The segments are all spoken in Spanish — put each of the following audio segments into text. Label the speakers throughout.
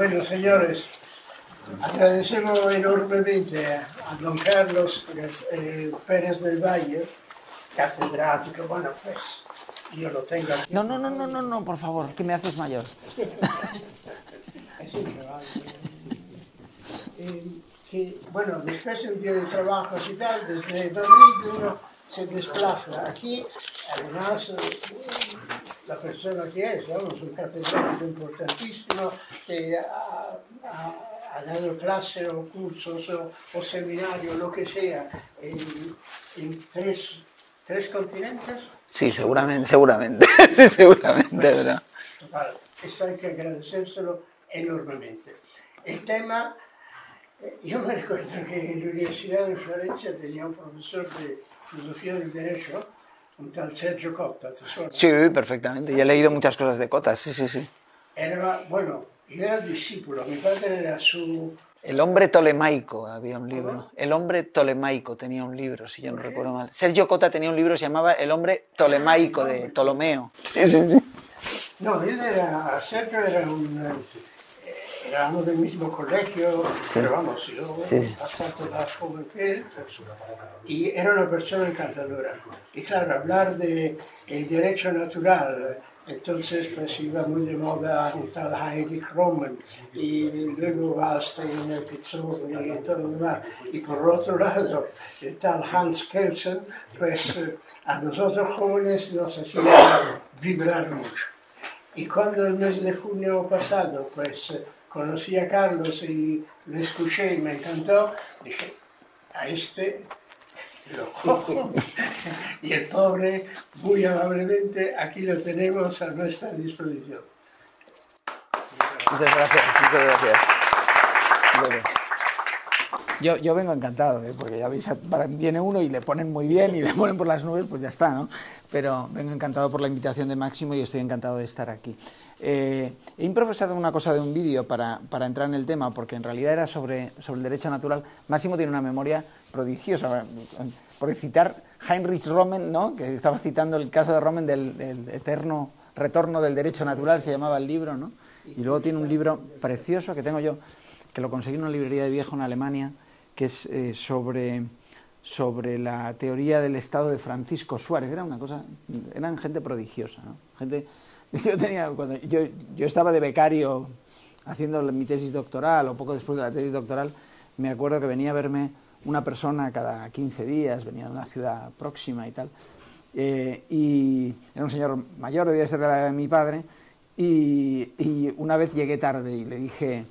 Speaker 1: Bueno, señores, agradecemos enormemente a don Carlos Pérez del Valle, catedrático. Bueno, pues yo lo tengo aquí.
Speaker 2: No, por favor, que me haces mayor.
Speaker 1: Es increíble. Bueno, después de un día de trabajo y tal, desde Madrid uno se desplaza aquí. Además, la persona que es, vamos, un catedrático importantísimo, que ha dado clase o cursos o seminarios, lo que sea, en tres continentes.
Speaker 2: Sí, seguramente. Sí, seguramente, ¿verdad?
Speaker 1: Total, esto hay que agradecérselo enormemente. El tema, yo me recuerdo que en la Universidad de Florencia tenía un profesor de filosofía del derecho, un tal Sergio Cotta, ¿te suena?
Speaker 2: Sí, perfectamente. Y he leído muchas cosas de Cotta, sí.
Speaker 1: Era, bueno, yo era discípulo, mi padre era su...
Speaker 2: El hombre tolemaico había un libro. ¿Cómo? El hombre tolemaico tenía un libro, si yo no recuerdo mal. Sergio Cotta tenía un libro que se llamaba El hombre tolemaico, de Ptolomeo. Sí.
Speaker 1: No, Sergio era éramos del mismo colegio, pero vamos, yo bastante más joven que él, y era una persona encantadora. Y claro, hablar del derecho natural, entonces pues iba muy de moda un tal Heinrich Roman, y luego Wallstein, Pizzoni y todo lo demás. Y por otro lado, el tal Hans Kelsen, pues a nosotros jóvenes nos hacía vibrar mucho. Y cuando el mes de junio pasado, pues conocí a Carlos y lo escuché y me encantó, dije, a este lo cojo. Y el pobre, muy amablemente, aquí lo tenemos a nuestra disposición.
Speaker 2: Muchas gracias. Yo vengo encantado, porque ya veis, viene uno y le ponen muy bien y le ponen por las nubes, pues ya está, ¿no? Pero vengo encantado por la invitación de Máximo y estoy encantado de estar aquí. He improvisado una cosa de un vídeo para entrar en el tema, porque en realidad era sobre el derecho natural. Máximo tiene una memoria prodigiosa. Por citar Heinrich Roman, ¿no? Que estabas citando el caso de Roman del eterno retorno del derecho natural, se llamaba el libro, ¿no? Y luego tiene un libro precioso que tengo yo, que lo conseguí en una librería de viejo en Alemania, que es sobre la teoría del Estado de Francisco Suárez. Eran gente prodigiosa, ¿no? Yo estaba de becario haciendo mi tesis doctoral, o poco después de la tesis doctoral, me acuerdo que venía a verme una persona cada 15 días, venía de una ciudad próxima y tal, y era un señor mayor, debía ser de la edad de mi padre, y una vez llegué tarde y le dije,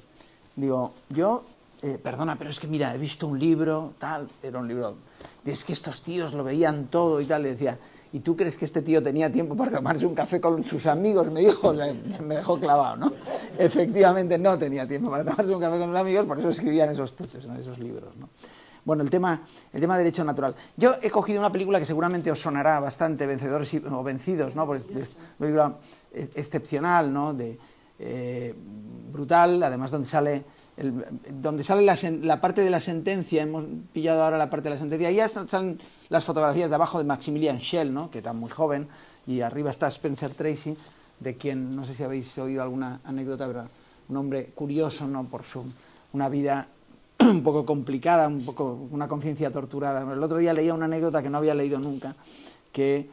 Speaker 2: perdona, pero es que mira, he visto un libro, tal, era un libro, es que estos tíos lo veían todo y tal, le decía, ¿y tú crees que este tío tenía tiempo para tomarse un café con sus amigos? Me dijo, me dejó clavado, ¿no? Efectivamente no tenía tiempo para tomarse un café con sus amigos, por eso escribían esos tuches, ¿no? Esos libros, ¿no? Bueno, el tema de derecho natural. Yo he cogido una película que seguramente os sonará bastante, Vencedores o Vencidos, ¿no? Porque es una película excepcional, ¿no? Brutal, además donde sale la parte de la sentencia. Hemos pillado ahora la parte de la sentencia, y ya salen las fotografías de abajo de Maximilian Schell, ¿no? Que está muy joven, y arriba está Spencer Tracy, de quien no sé si habéis oído alguna anécdota, pero un hombre curioso, ¿no? Por una vida un poco complicada, una conciencia torturada. El otro día leía una anécdota que no había leído nunca, que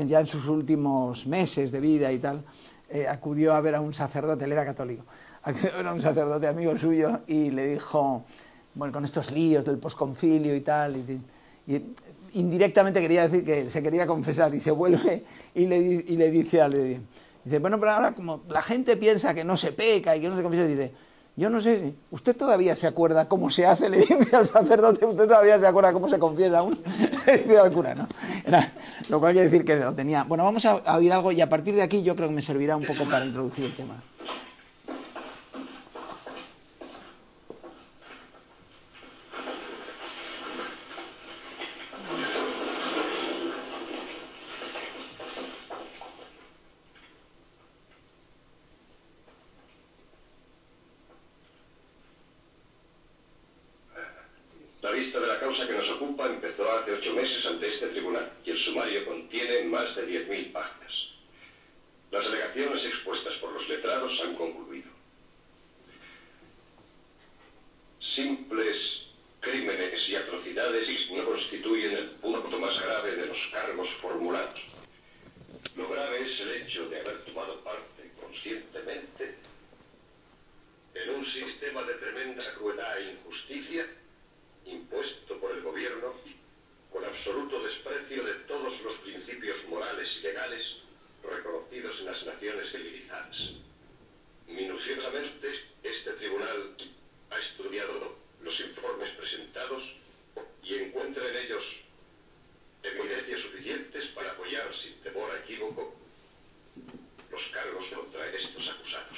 Speaker 2: ya en sus últimos meses de vida y tal, acudió a ver a un sacerdote, él era católico, era un sacerdote amigo suyo, y le dijo, bueno, con estos líos del posconcilio y tal, y indirectamente quería decir que se quería confesar, y se vuelve y le dice, bueno, pero ahora como la gente piensa que no se peca y que no se confiesa, dice, yo no sé, ¿usted todavía se acuerda cómo se hace? Le dice al sacerdote, ¿usted todavía se acuerda cómo se confiesa aún? Le dice al cura, ¿no? Lo cual quiere decir que lo tenía. Bueno, vamos a oír algo, y a partir de aquí yo creo que me servirá un poco para introducir el tema.
Speaker 3: La vista de la causa que nos ocupa empezó hace 8 meses ante este tribunal, y el sumario contiene más de 10.000 páginas. Las alegaciones expuestas por los letrados han concluido. simples crímenes y atrocidades no constituyen el punto más grave de los cargos formulados. Lo grave es el hecho de haber tomado parte conscientemente en un sistema de tremenda crueldad e injusticia impuesto por el gobierno con absoluto desprecio de todos los principios morales y legales reconocidos en las naciones civilizadas. Minuciosamente, este tribunal ha estudiado los informes presentados y encuentra en ellos evidencias suficientes para apoyar sin temor a equívoco los cargos contra estos acusados.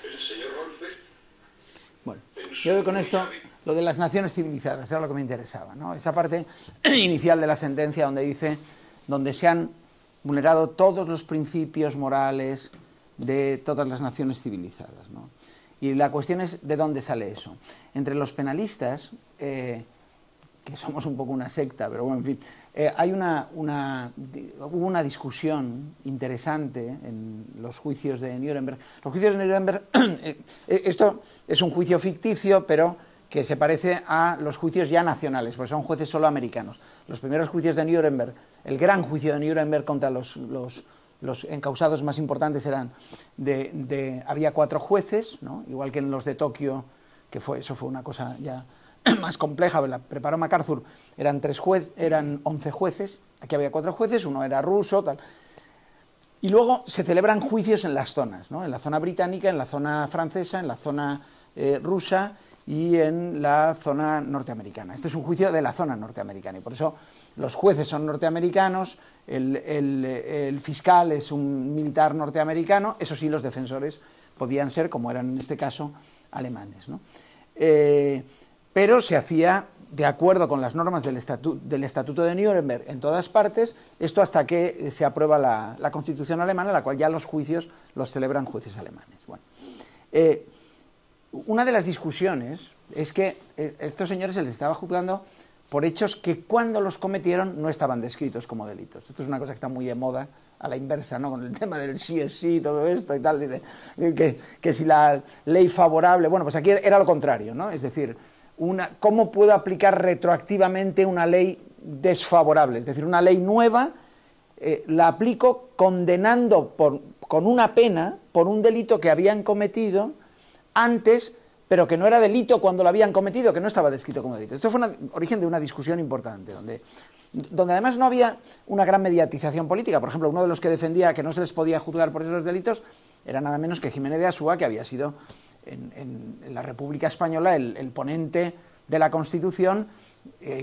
Speaker 3: El señor Rolfe.
Speaker 2: Bueno, yo veo con esto lo de las naciones civilizadas, era lo que me interesaba, ¿no? Esa parte inicial de la sentencia donde dice, donde se han vulnerado todos los principios morales de todas las naciones civilizadas, ¿no? Y la cuestión es de dónde sale eso. Entre los penalistas, que somos un poco una secta, pero bueno, en fin, hay hubo una discusión interesante en los juicios de Nuremberg. Los juicios de Nuremberg, esto es un juicio ficticio, pero que se parece a los juicios ya nacionales, porque son jueces solo americanos. Los primeros juicios de Nuremberg, el gran juicio de Nuremberg contra los encausados más importantes eran había 4 jueces, ¿no? Igual que en los de Tokio, eso fue una cosa ya más compleja, la preparó MacArthur, eran 11 jueces, aquí había 4 jueces, uno era ruso, tal. Y luego se celebran juicios en las zonas, ¿no? En la zona británica, en la zona francesa, en la zona rusa y en la zona norteamericana. Este es un juicio de la zona norteamericana y por eso los jueces son norteamericanos, el fiscal es un militar norteamericano, eso sí, los defensores podían ser, como eran en este caso, alemanes, ¿no? Pero se hacía de acuerdo con las normas del Estatuto de Nuremberg en todas partes, esto hasta que se aprueba la Constitución alemana, en la cual ya los juicios los celebran jueces alemanes. Bueno, una de las discusiones es que estos señores se les estaba juzgando por hechos que cuando los cometieron no estaban descritos como delitos. Esto es una cosa que está muy de moda, a la inversa, ¿no? Con el tema del sí es sí, todo esto y tal, dice, que si la ley favorable, bueno, pues aquí era lo contrario, ¿no? Es decir, ¿cómo puedo aplicar retroactivamente una ley desfavorable? Es decir, una ley nueva la aplico condenando con una pena por un delito que habían cometido antes, pero que no era delito cuando lo habían cometido, que no estaba descrito como delito. Esto fue origen de una discusión importante, donde además no había una gran mediatización política. Por ejemplo, uno de los que defendía que no se les podía juzgar por esos delitos era nada menos que Jiménez de Asúa, que había sido en la República Española el ponente de la Constitución,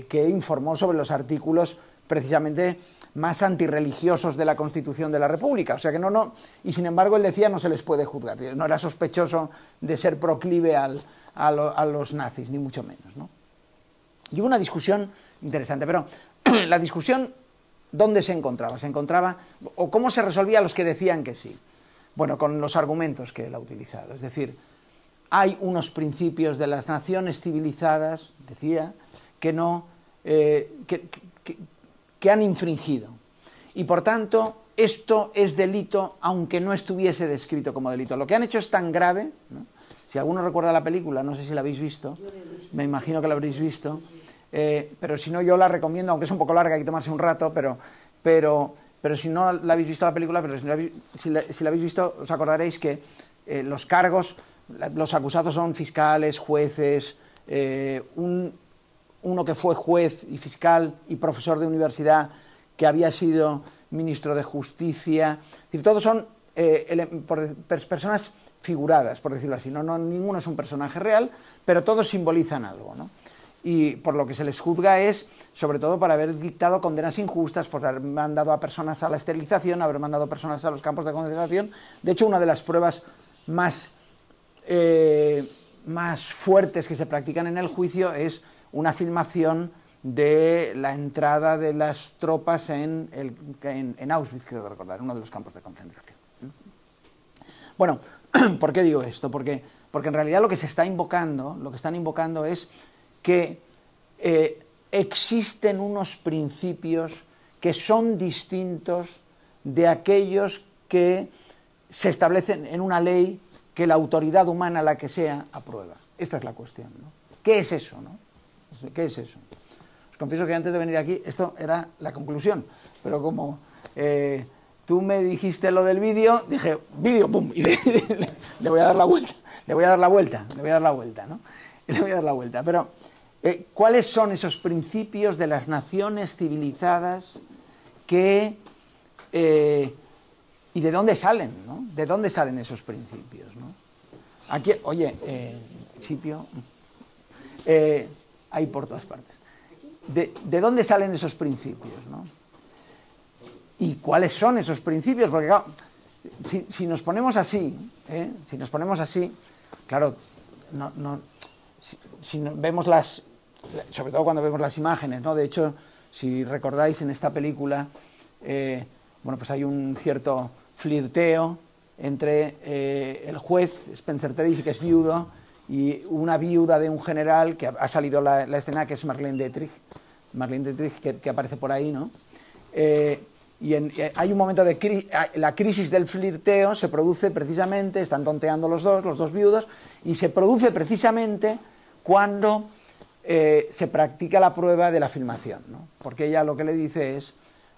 Speaker 2: que informó sobre los artículos precisamente más antirreligiosos de la Constitución de la República, o sea que y sin embargo él decía no se les puede juzgar, no era sospechoso de ser proclive a los nazis, ni mucho menos, ¿no? Y hubo una discusión interesante, pero la discusión, ¿dónde se encontraba? O cómo se resolvía a los que decían que sí. Bueno, con los argumentos que él ha utilizado, es decir, hay unos principios de las naciones civilizadas, decía, que han infringido. Y por tanto, esto es delito, aunque no estuviese descrito como delito. Lo que han hecho es tan grave, ¿no? Si alguno recuerda la película, no sé si la habéis visto, me imagino que la habréis visto, pero si no, yo la recomiendo, aunque es un poco larga, hay que tomarse un rato, pero si no la habéis visto la película, pero si la habéis visto, os acordaréis que los cargos, los acusados son fiscales, jueces, uno que fue juez y fiscal y profesor de universidad, que había sido ministro de Justicia, es decir, todos son personas figuradas, por decirlo así, ninguno es un personaje real, pero todos simbolizan algo, ¿no? Y por lo que se les juzga es, sobre todo, por haber dictado condenas injustas, por haber mandado a personas a la esterilización, haber mandado a personas a los campos de concentración. De hecho, una de las pruebas más fuertes que se practican en el juicio es una filmación de la entrada de las tropas en Auschwitz, creo recordar, uno de los campos de concentración. Bueno, ¿por qué digo esto? Porque en realidad lo que están invocando es que existen unos principios que son distintos de aquellos que se establecen en una ley que la autoridad humana, la que sea, aprueba. Esta es la cuestión, ¿no? ¿Qué es eso, no? ¿Qué es eso? Os confieso que antes de venir aquí, esto era la conclusión, pero como tú me dijiste lo del vídeo, dije, vídeo, pum, y le voy a dar la vuelta, le voy a dar la vuelta, ¿no? Le voy a dar la vuelta, pero ¿cuáles son esos principios de las naciones civilizadas que... ¿y de dónde salen, no? ¿De dónde salen esos principios, no? Aquí, oye, sitio... hay por todas partes. ¿De dónde salen esos principios, no? ¿Y cuáles son esos principios? Porque, claro, si nos ponemos así, claro, si vemos sobre todo cuando vemos las imágenes, ¿no? De hecho, si recordáis en esta película, bueno, pues hay un cierto flirteo entre el juez Spencer Tracy, que es viudo, y una viuda de un general que ha salido la escena, que es Marlene Dietrich, que aparece por ahí, ¿no? Y hay un momento de la crisis del flirteo se produce precisamente, están tonteando los dos viudos, y se produce precisamente cuando se practica la prueba de la filmación, ¿no? Porque ella lo que le dice es,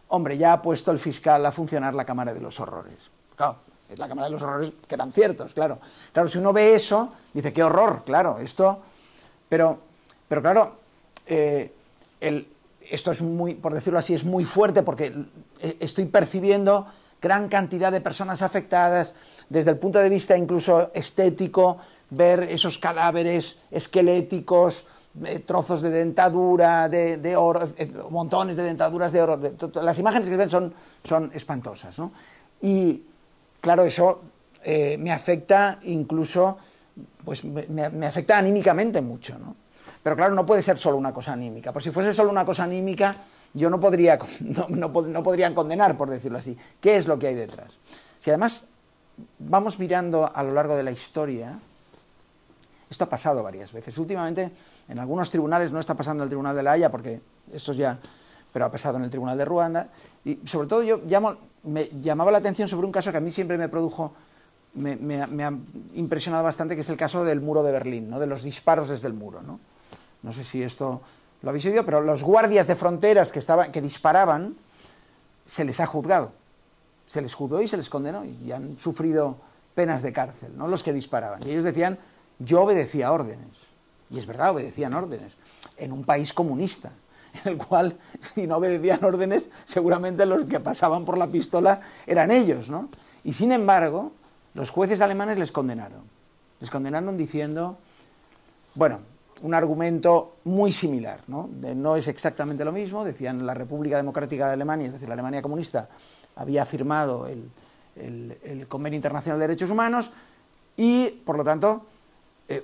Speaker 2: hombre, ya ha puesto el fiscal a funcionar la Cámara de los Horrores. Claro, es la Cámara de los Horrores que eran ciertos, claro. Claro, si uno ve eso, dice, qué horror, claro, esto... Pero claro, esto es muy, por decirlo así, es muy fuerte porque estoy percibiendo gran cantidad de personas afectadas desde el punto de vista incluso estético, ver esos cadáveres esqueléticos, trozos de dentadura, de oro, montones de dentaduras de oro, las imágenes que ven son espantosas, ¿no? Y claro, eso me afecta incluso, pues me afecta anímicamente mucho, ¿no? Pero claro, no puede ser solo una cosa anímica, por si fuese solo una cosa anímica, yo no podrían condenar, por decirlo así. ¿Qué es lo que hay detrás? Si además vamos mirando a lo largo de la historia, esto ha pasado varias veces. Últimamente, en algunos tribunales, no está pasando en el Tribunal de la Haya, porque esto ya, pero ha pasado en el Tribunal de Ruanda, y sobre todo me llamaba la atención sobre un caso que a mí siempre me produjo, me ha impresionado bastante, que es el caso del muro de Berlín, ¿no? De los disparos desde el muro, ¿no? No sé si esto lo habéis oído, pero los guardias de fronteras que disparaban, se les ha juzgado. Se les juzgó y se les condenó, y han sufrido penas de cárcel, ¿no? Los que disparaban. Y ellos decían, yo obedecía órdenes. Y es verdad, obedecían órdenes. En un país comunista, en el cual, si no obedecían órdenes, seguramente los que pasaban por la pistola eran ellos, ¿no? Y sin embargo, los jueces alemanes les condenaron. Les condenaron diciendo, bueno, un argumento muy similar, ¿no? No es exactamente lo mismo, decían, la República Democrática de Alemania, es decir, la Alemania comunista, había firmado el Convenio Internacional de Derechos Humanos y, por lo tanto,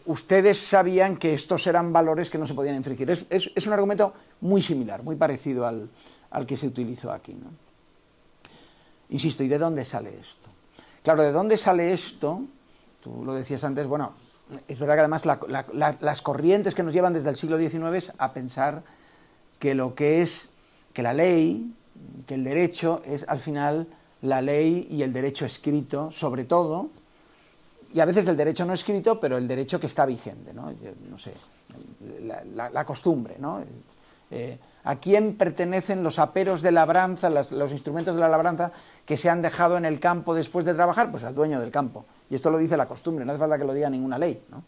Speaker 2: ustedes sabían que estos eran valores que no se podían infringir. Es un argumento muy similar, muy parecido al que se utilizó aquí, ¿no? Insisto, ¿y de dónde sale esto? Claro, ¿de dónde sale esto? Tú lo decías antes, bueno, es verdad que además las corrientes que nos llevan desde el siglo XIX es a pensar que que la ley, que el derecho es al final la ley y el derecho escrito, sobre todo, y a veces el derecho no escrito, pero el derecho que está vigente, ¿no? No sé, la costumbre, ¿no? ¿A quién pertenecen los aperos de labranza, los instrumentos de la labranza que se han dejado en el campo después de trabajar? Pues al dueño del campo. Y esto lo dice la costumbre, no hace falta que lo diga ninguna ley, ¿no?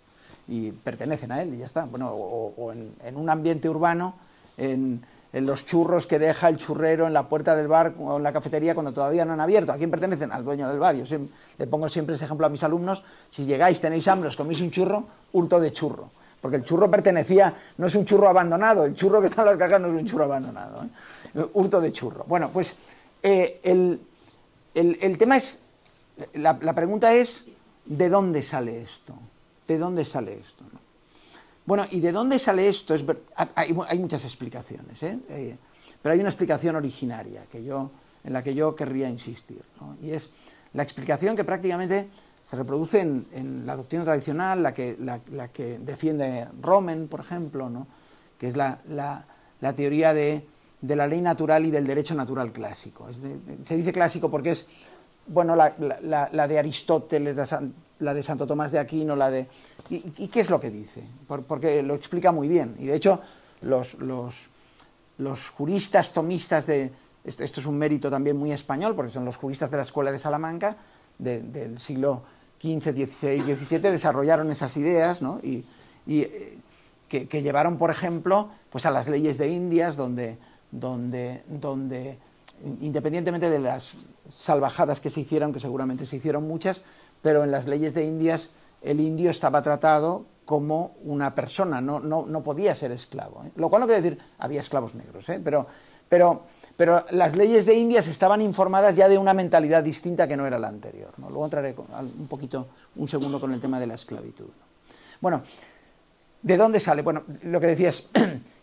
Speaker 2: Y pertenecen a él y ya está. Bueno, o en un ambiente urbano, en los churros que deja el churrero en la puerta del bar o en la cafetería cuando todavía no han abierto. ¿A quién pertenecen? Al dueño del bar. Yo le pongo siempre ese ejemplo a mis alumnos. Si llegáis, tenéis hambre, os coméis un churro, hurto de churro. Porque el churro pertenecía, no es un churro abandonado, el churro que está en las cajas no es un churro abandonado, ¿eh? Hurto de churro. Bueno, pues el tema es, la pregunta es, ¿de dónde sale esto? ¿De dónde sale esto, no? Bueno, ¿y de dónde sale esto? Hay muchas explicaciones, ¿eh? Pero hay una explicación originaria en la que yo querría insistir, ¿no? Y es la explicación que prácticamente se reproduce en la doctrina tradicional, la que defiende Romen, por ejemplo, ¿no? Que es la la teoría de la ley natural y del derecho natural clásico. Se dice clásico porque es, bueno, la de Aristóteles, la de Santo Tomás de Aquino, ¿y qué es lo que dice? Porque lo explica muy bien. Y de hecho, los juristas tomistas esto es un mérito también muy español, porque son los juristas de la Escuela de Salamanca, del siglo XV, XVI, XVII, desarrollaron esas ideas, ¿no? y que llevaron, por ejemplo, pues a las leyes de Indias, donde independientemente de las salvajadas que se hicieron, que seguramente se hicieron muchas, pero en las leyes de Indias el indio estaba tratado como una persona, no podía ser esclavo, ¿eh? Lo cual no quiere decir, había esclavos negros, ¿eh? Pero las leyes de Indias estaban informadas ya de una mentalidad distinta que no era la anterior, ¿no? Luego entraré un segundo con el tema de la esclavitud, ¿no? Bueno, ¿de dónde sale? Bueno, lo que decías,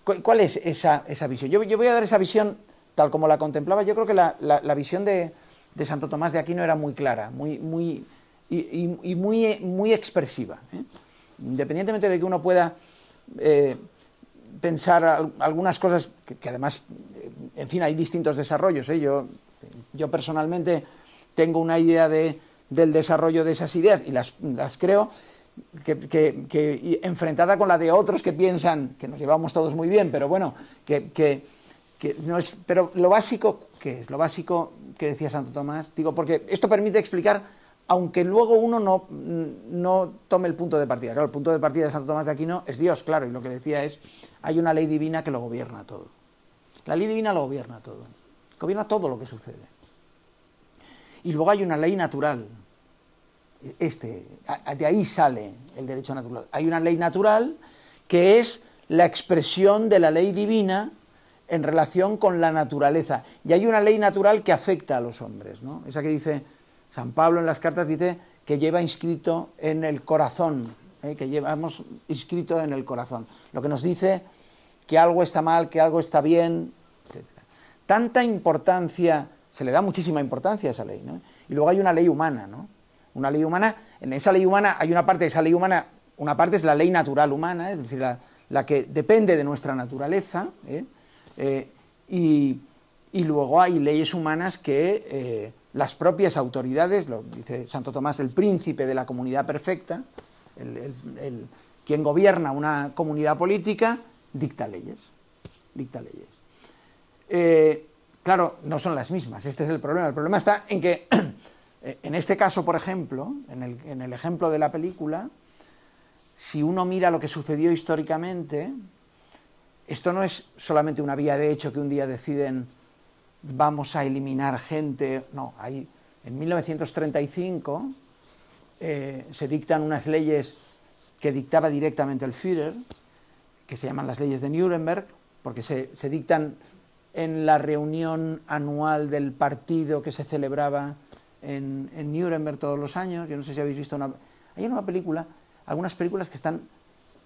Speaker 2: ¿cuál es esa visión? Yo voy a dar esa visión tal como la contemplaba. Yo creo que la visión de Santo Tomás de Aquino era muy clara, muy expresiva, ¿eh? Independientemente de que uno pueda pensar algunas cosas que además, en fin, hay distintos desarrollos, ¿eh? Yo personalmente tengo una idea del desarrollo de esas ideas y las creo que enfrentada con la de otros que piensan que nos llevamos todos muy bien, pero bueno, que no es. Pero lo básico, ¿qué es? Lo básico que decía Santo Tomás, digo, porque esto permite explicar, aunque luego uno no tome el punto de partida. Claro, el punto de partida de Santo Tomás de Aquino es Dios, claro, y lo que decía es, hay una ley divina que lo gobierna todo. La ley divina lo gobierna todo. Gobierna todo lo que sucede. Y luego hay una ley natural. De ahí sale el derecho natural. Hay una ley natural que es la expresión de la ley divina en relación con la naturaleza. Y hay una ley natural que afecta a los hombres, ¿no? Esa que dice San Pablo en las cartas, dice que lleva inscrito en el corazón, que llevamos inscrito en el corazón. Lo que nos dice que algo está mal, que algo está bien, etc. Tanta importancia, se le da muchísima importancia a esa ley, ¿no? Y luego hay una ley humana, ¿no? Una ley humana, en esa ley humana hay una parte de esa ley humana, una parte es la ley natural humana, es decir, la que depende de nuestra naturaleza, y luego hay leyes humanas que las propias autoridades, lo dice Santo Tomás, el príncipe de la comunidad perfecta, quien gobierna una comunidad política, dicta leyes. Claro, no son las mismas, este es el problema. El problema está en que, en este caso, por ejemplo, en el ejemplo de la película, si uno mira lo que sucedió históricamente, esto no es solamente una vía de hecho que un día deciden vamos a eliminar gente, no, en 1935 se dictan unas leyes que dictaba directamente el Führer, que se llaman las leyes de Nuremberg, porque se dictan en la reunión anual del partido que se celebraba en Nuremberg todos los años. Yo no sé si habéis visto hay una película, algunas películas que están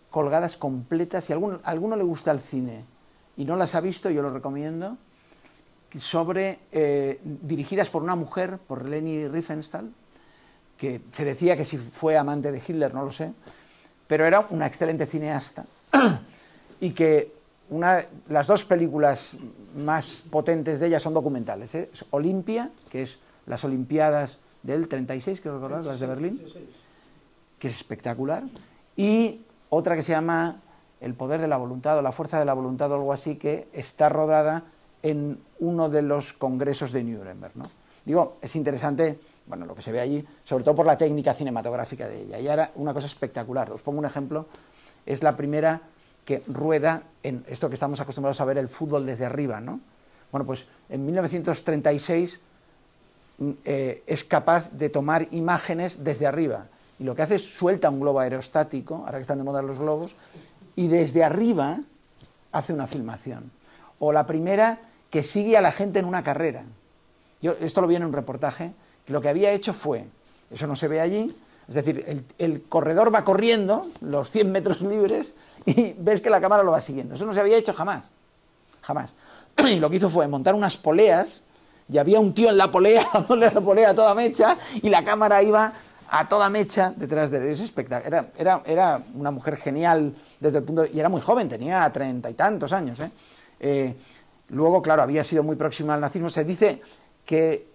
Speaker 2: colgadas completas, si a alguno le gusta el cine y no las ha visto, yo lo recomiendo, dirigidas por una mujer, por Leni Riefenstahl, que se decía que si fue amante de Hitler, no lo sé, pero era una excelente cineasta, y que las dos películas más potentes de ella son documentales, ¿eh? Es Olimpia, que es las Olimpiadas del 36, creo recordar, las de Berlín, que es espectacular, y otra que se llama El poder de la voluntad o La fuerza de la voluntad o algo así, que está rodada en uno de los congresos de Nuremberg, ¿no? Digo, es interesante, bueno, lo que se ve allí, sobre todo por la técnica cinematográfica de ella. Y era una cosa espectacular. Os pongo un ejemplo. Es la primera que rueda en esto que estamos acostumbrados a ver, el fútbol desde arriba, ¿no? Bueno, pues en 1936 es capaz de tomar imágenes desde arriba. Y lo que hace es suelta un globo aerostático, ahora que están de moda los globos, y desde arriba hace una filmación. O la primera que sigue a la gente en una carrera. Esto lo vi en un reportaje, que lo que había hecho fue, eso no se ve allí, es decir, el corredor va corriendo los 100 metros libres y ves que la cámara lo va siguiendo. Eso no se había hecho jamás, jamás. Y lo que hizo fue montar unas poleas, y había un tío en la polea, dándole la polea a toda mecha, y la cámara iba a toda mecha detrás de él. Es espectacular. Era una mujer genial desde el punto de, y era muy joven, tenía 30 y tantos años, ¿eh? Luego, claro, había sido muy próxima al nazismo. Se dice que,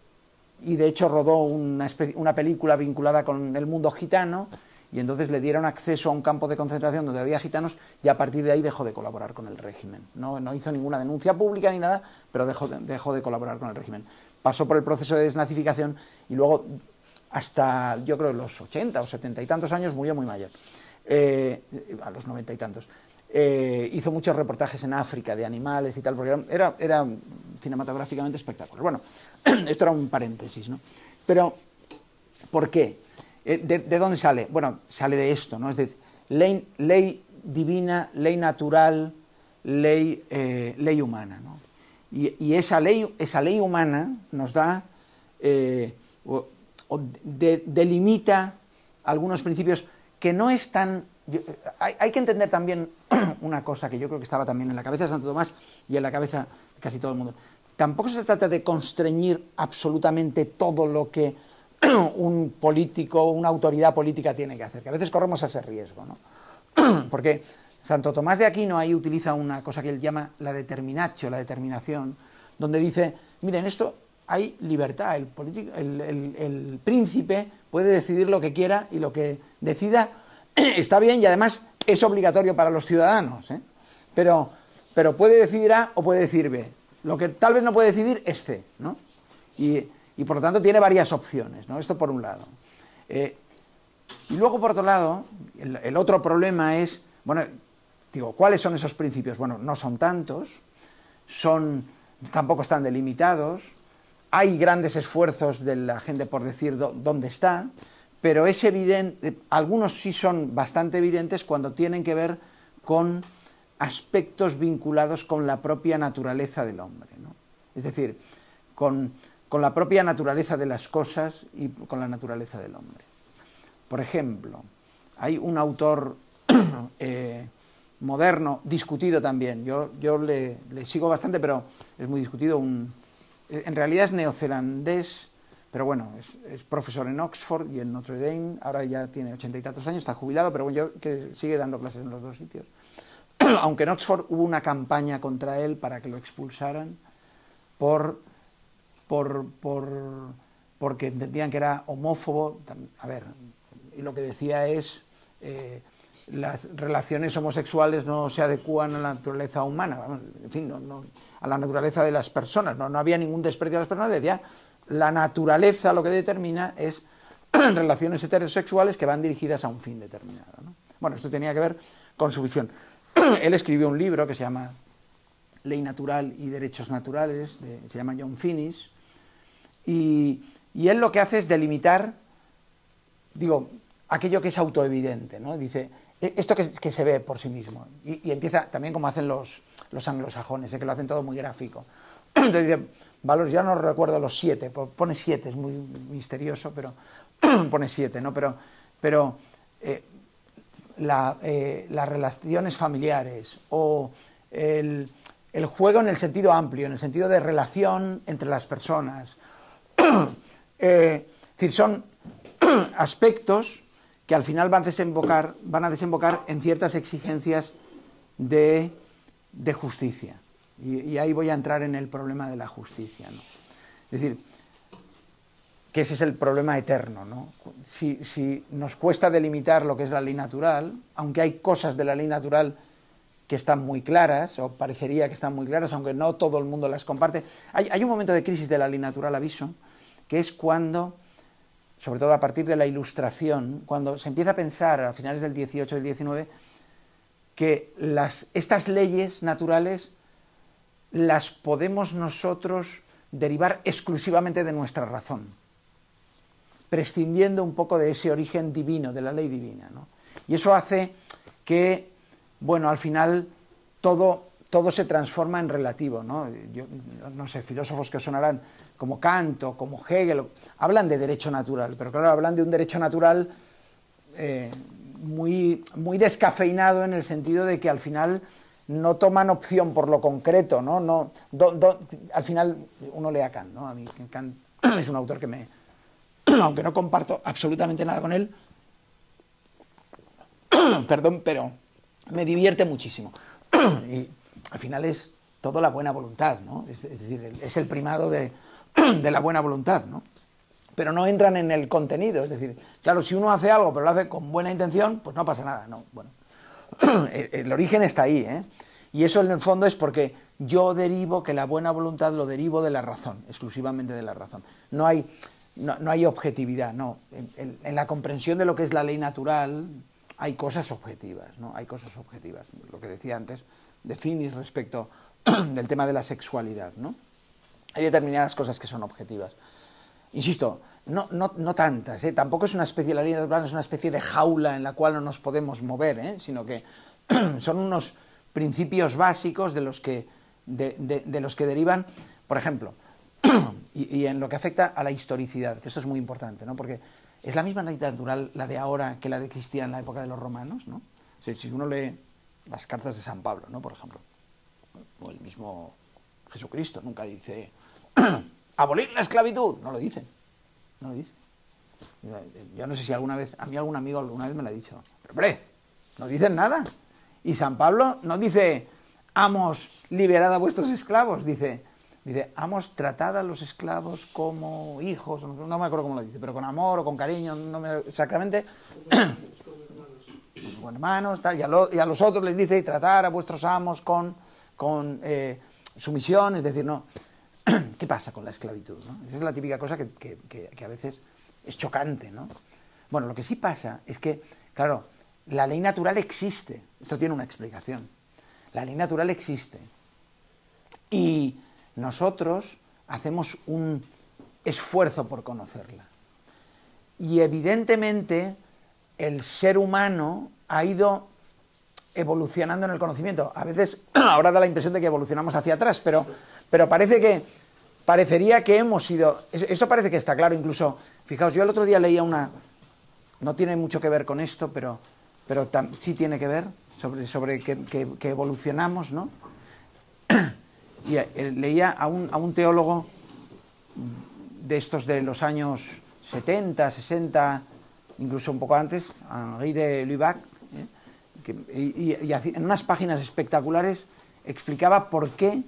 Speaker 2: y de hecho rodó una película vinculada con el mundo gitano, y entonces le dieron acceso a un campo de concentración donde había gitanos, y a partir de ahí dejó de colaborar con el régimen. No hizo ninguna denuncia pública ni nada, pero dejó de colaborar con el régimen. Pasó por el proceso de desnazificación y luego, hasta yo creo los 80 o 70 y tantos años, murió muy mayor, a los 90 y tantos. Hizo muchos reportajes en África de animales y tal, porque era cinematográficamente espectacular. Bueno, esto era un paréntesis, ¿no? Pero, ¿por qué? ¿De dónde sale? Bueno, sale de esto, ¿no? Es decir, ley divina, ley natural, ley humana, ¿no? Y esa ley humana nos da, delimita algunos principios que no están... Hay que entender también una cosa que yo creo que estaba también en la cabeza de Santo Tomás y en la cabeza de casi todo el mundo. Tampoco se trata de constreñir absolutamente todo lo que un político, una autoridad política tiene que hacer, que a veces corremos ese riesgo, ¿no? Porque Santo Tomás de Aquino ahí utiliza una cosa que él llama la determinatio, la determinación, donde dice, miren, esto hay libertad, el príncipe puede decidir lo que quiera y lo que decida está bien y además es obligatorio para los ciudadanos, ¿eh? Pero puede decidir A o puede decir B. Lo que tal vez no puede decidir es C, ¿no? Y por lo tanto tiene varias opciones, ¿no? Esto por un lado. Y luego por otro lado, el otro problema es, bueno, digo, ¿cuáles son esos principios? Bueno, no son tantos, tampoco están delimitados, hay grandes esfuerzos de la gente por decir dónde está, pero es evidente, algunos sí son bastante evidentes cuando tienen que ver con aspectos vinculados con la propia naturaleza del hombre, ¿no? Es decir, con la propia naturaleza de las cosas y con la naturaleza del hombre. Por ejemplo, hay un autor moderno, discutido también, yo le sigo bastante, pero es muy discutido, en realidad es neozelandés, pero bueno, es profesor en Oxford y en Notre Dame, ahora ya tiene 80 y tantos años, está jubilado, pero bueno, que sigue dando clases en los dos sitios. Aunque en Oxford hubo una campaña contra él para que lo expulsaran porque entendían que era homófobo. A ver, y lo que decía es las relaciones homosexuales no se adecúan a la naturaleza humana, vamos, en fin, a la naturaleza de las personas, no había ningún desprecio a las personas, decía, la naturaleza lo que determina es relaciones heterosexuales que van dirigidas a un fin determinado, ¿no? Bueno, esto tenía que ver con su visión. Él escribió un libro que se llama Ley Natural y Derechos Naturales, se llama John Finnis, y él lo que hace es delimitar, digo, aquello que es autoevidente, ¿no? Dice, esto que se ve por sí mismo, y empieza también como hacen los anglosajones, que lo hacen todo muy gráfico. Entonces dice, valores, ya no recuerdo los 7, pone 7, es muy misterioso, pero pone 7, ¿no? Pero las relaciones familiares o el juego en el sentido amplio, en el sentido de relación entre las personas. Es decir, son aspectos que al final van a desembocar en ciertas exigencias de justicia. Y ahí voy a entrar en el problema de la justicia, ¿no? Es decir, que ese es el problema eterno, ¿no? Si nos cuesta delimitar lo que es la ley natural, aunque hay cosas de la ley natural que están muy claras, o parecería que están muy claras, aunque no todo el mundo las comparte, hay un momento de crisis de la ley natural, aviso, que es cuando, sobre todo a partir de la Ilustración, cuando se empieza a pensar a finales del 18 y del 19, que estas leyes naturales las podemos nosotros derivar exclusivamente de nuestra razón, prescindiendo un poco de ese origen divino, de la ley divina, ¿no? Y eso hace que, bueno, al final todo se transforma en relativo, ¿no? Yo no sé, filósofos que sonarán como Kant o como Hegel, hablan de derecho natural, pero claro, hablan de un derecho natural muy descafeinado en el sentido de que al final no toman opción por lo concreto, ¿no? Al final uno lee a Kant, ¿no? A mí Kant es un autor que aunque no comparto absolutamente nada con él, perdón, pero me divierte muchísimo. Y al final es todo la buena voluntad, ¿no? Es decir, es el primado de la buena voluntad, ¿no? Pero no entran en el contenido, es decir, claro, si uno hace algo pero lo hace con buena intención, pues no pasa nada, ¿no? Bueno, el origen está ahí, ¿eh? Y eso en el fondo es porque yo derivo que la buena voluntad lo derivo de la razón, exclusivamente de la razón. No hay objetividad, no. En la comprensión de lo que es la ley natural hay cosas objetivas, ¿no? Hay cosas objetivas, lo que decía antes de Finis respecto del tema de la sexualidad, ¿no? Hay determinadas cosas que son objetivas. Insisto, no tantas, ¿eh? Tampoco es una especie, la ley natural es una especie de jaula en la cual no nos podemos mover, ¿eh? Sino que son unos principios básicos de los que derivan, por ejemplo, y en lo que afecta a la historicidad, que esto es muy importante, ¿no? Porque es la misma ley natural la de ahora que la de existía en la época de los romanos, ¿no? O sea, si uno lee las cartas de San Pablo, ¿no? Por ejemplo, o el mismo Jesucristo nunca dice abolir la esclavitud, no lo dice. Yo no sé si alguna vez, a mí algún amigo alguna vez me lo ha dicho, pero hombre, no dicen nada. Y San Pablo no dice amos, liberad a vuestros esclavos, dice amos, tratad a los esclavos como hijos, no me acuerdo cómo lo dice, pero con amor o con cariño, exactamente, como hermanos, tal, y a los otros les dice tratar a vuestros amos con sumisión, es decir, no. ¿Qué pasa con la esclavitud, ¿no? Esa es la típica cosa que a veces es chocante, ¿no? Bueno, lo que sí pasa es que, claro, la ley natural existe, esto tiene una explicación, la ley natural existe y nosotros hacemos un esfuerzo por conocerla y evidentemente el ser humano ha ido evolucionando en el conocimiento, a veces ahora da la impresión de que evolucionamos hacia atrás, pero parecería que hemos ido, esto parece que está claro, incluso, fijaos, yo el otro día leía no tiene mucho que ver con esto, pero sí tiene que ver, sobre que evolucionamos, ¿no? Y leía a un teólogo de estos de los años 70, 60, incluso un poco antes, Henri de Lubac, y en unas páginas espectaculares explicaba por qué,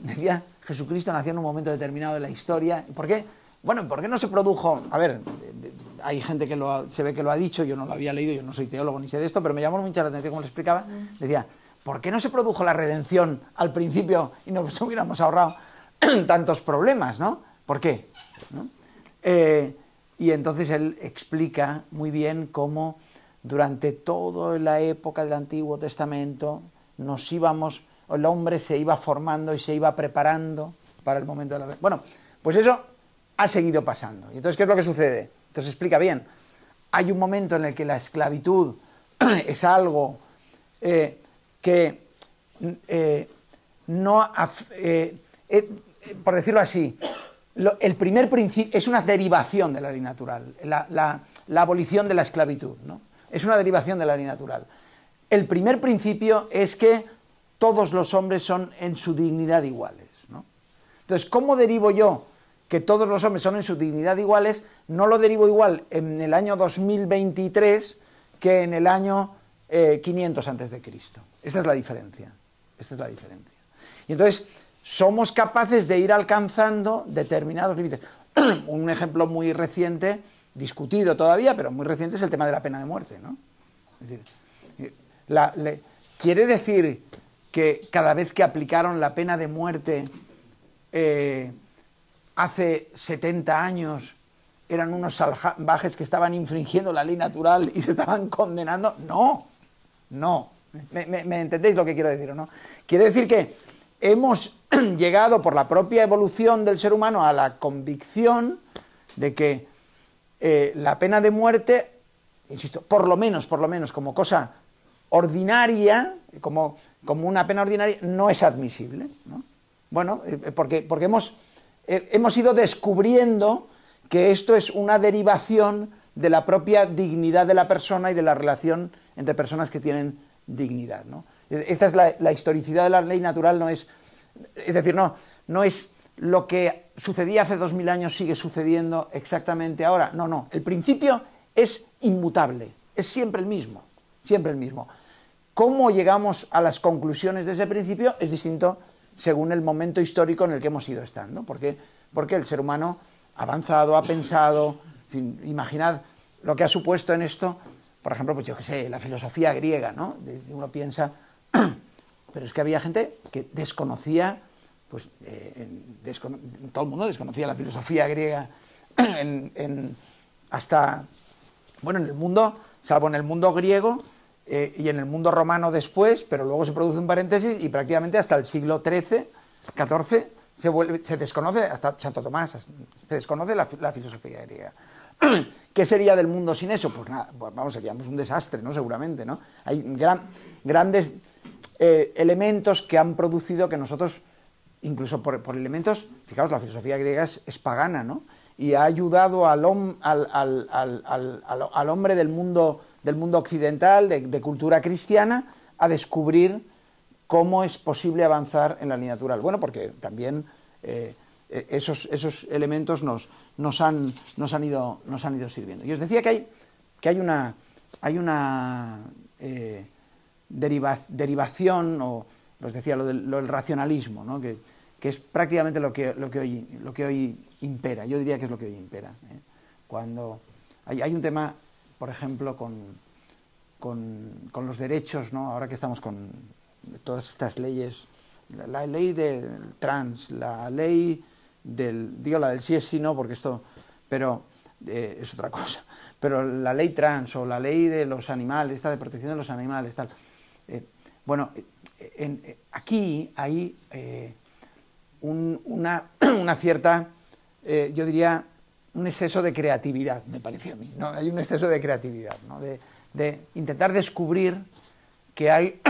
Speaker 2: decía, Jesucristo nació en un momento determinado de la historia. ¿Por qué? Bueno, ¿por qué no se produjo? A ver, hay gente que se ve que lo ha dicho, yo no lo había leído, yo no soy teólogo ni sé de esto, pero me llamó mucho la atención como lo explicaba. Decía, ¿por qué no se produjo la redención al principio y nos hubiéramos ahorrado tantos problemas, ¿no? ¿Por qué? ¿No? Y entonces él explica muy bien cómo durante toda la época del Antiguo Testamento el hombre se iba formando y se iba preparando para el momento de la... Bueno, pues eso ha seguido pasando. Y entonces, ¿qué es lo que sucede? Entonces explica bien. Hay un momento en el que la esclavitud es algo que por decirlo así, el primer principio es una derivación de la ley natural, la abolición de la esclavitud, ¿no? Es una derivación de la ley natural. El primer principio es que todos los hombres son en su dignidad iguales, ¿no? Entonces, ¿cómo derivo yo que todos los hombres son en su dignidad iguales? No lo derivo igual en el año 2023 que en el año 500 a.C. Esta es la diferencia. Y entonces, somos capaces de ir alcanzando determinados límites. Un ejemplo muy reciente, discutido todavía, pero muy reciente, es el tema de la pena de muerte, ¿no? Es decir, quiere decir que cada vez que aplicaron la pena de muerte hace 70 años eran unos salvajes que estaban infringiendo la ley natural y se estaban condenando. No. ¿Me entendéis lo que quiero decir o no? Quiere decir que hemos llegado por la propia evolución del ser humano a la convicción de que la pena de muerte, insisto, por lo menos como cosa ordinaria, como una pena ordinaria, no es admisible, ¿no? Bueno, porque hemos ido descubriendo que esto es una derivación de la propia dignidad de la persona y de la relación entre personas que tienen dignidad, ¿no? Esta es la historicidad de la ley natural, no es decir, no es lo que sucedía hace 2000 años sigue sucediendo exactamente ahora. No, el principio es inmutable, es siempre el mismo. Cómo llegamos a las conclusiones de ese principio es distinto según el momento histórico en el que hemos ido estando. Porque el ser humano ha avanzado, ha pensado, en fin, imaginad lo que ha supuesto en esto, por ejemplo, pues yo qué sé, la filosofía griega, ¿no? Uno piensa, pero es que había gente que desconocía, pues todo el mundo desconocía la filosofía griega hasta, bueno, en el mundo, salvo en el mundo griego y en el mundo romano después, pero luego se produce un paréntesis y prácticamente hasta el siglo XIII, XIV, se desconoce, hasta Santo Tomás, se desconoce la filosofía griega. ¿Qué sería del mundo sin eso? Pues nada, pues vamos, seríamos un desastre, ¿no? Seguramente, ¿no? Hay grandes elementos que han producido que nosotros, incluso por elementos, fijaos, la filosofía griega es pagana, ¿no? Y ha ayudado al hombre del mundo occidental, de cultura cristiana, a descubrir cómo es posible avanzar en la ley natural. Bueno, porque también esos elementos nos han ido sirviendo. Y os decía que hay una derivación, o os decía lo del racionalismo, ¿no? que es prácticamente lo que hoy impera. Yo diría que es lo que hoy impera. Cuando hay un tema, por ejemplo, con los derechos, ¿no? Ahora que estamos con todas estas leyes, la ley del trans, la ley la del sí es sí no, porque esto, pero es otra cosa, pero la ley trans o la ley de los animales, esta de protección de los animales, tal. Bueno, aquí hay una cierta, yo diría, un exceso de creatividad, me parece a mí, ¿no? Hay un exceso de creatividad, ¿no? De intentar descubrir que hay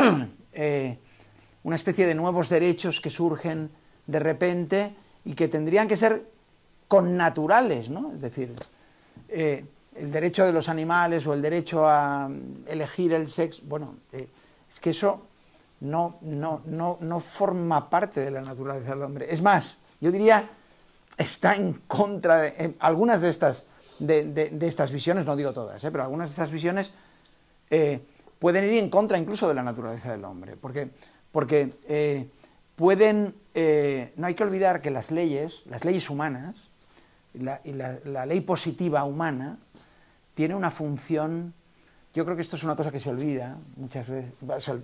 Speaker 2: una especie de nuevos derechos que surgen de repente y que tendrían que ser connaturales, ¿no? Es decir, el derecho de los animales o el derecho a elegir el sexo, bueno, es que eso no forma parte de la naturaleza del hombre. Es más, yo diría, está en contra de algunas de estas visiones, no digo todas, pero algunas de estas visiones pueden ir en contra incluso de la naturaleza del hombre, porque pueden, no hay que olvidar que las leyes humanas y la ley positiva humana tiene una función, yo creo que esto es una cosa que se olvida muchas veces,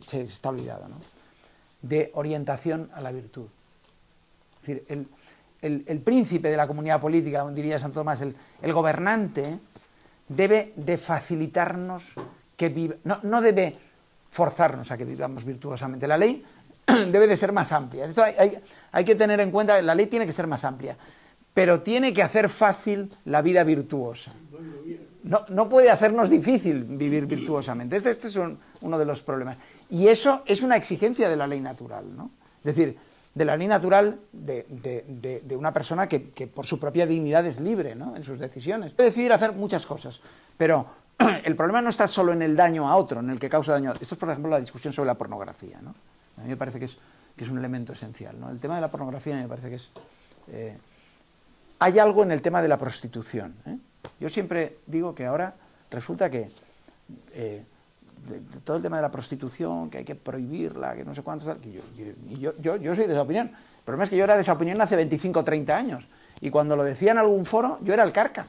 Speaker 2: se está olvidado, ¿no? De orientación a la virtud. Es decir, el príncipe de la comunidad política, diría Santo Tomás, el gobernante, debe de facilitarnos que no debe forzarnos a que vivamos virtuosamente. La ley debe de ser más amplia. Esto hay que tener en cuenta, la ley tiene que ser más amplia, pero tiene que hacer fácil la vida virtuosa. No puede hacernos difícil vivir virtuosamente. Este es uno de los problemas. Y eso es una exigencia de la ley natural, ¿no? Es decir, de la ley natural de una persona que por su propia dignidad es libre, ¿no? En sus decisiones. Puede decidir hacer muchas cosas, pero el problema no está solo en el daño a otro, en el que causa daño a otro. Esto es, por ejemplo, la discusión sobre la pornografía, ¿no? A mí me parece que es un elemento esencial, ¿no? El tema de la pornografía me parece que es... hay algo en el tema de la prostitución, ¿eh? Yo siempre digo que ahora resulta que todo el tema de la prostitución, que hay que prohibirla, que no sé cuántos... Yo soy de esa opinión. El problema es que yo era de esa opinión hace 25 o 30 años. Y cuando lo decía en algún foro, yo era el carca.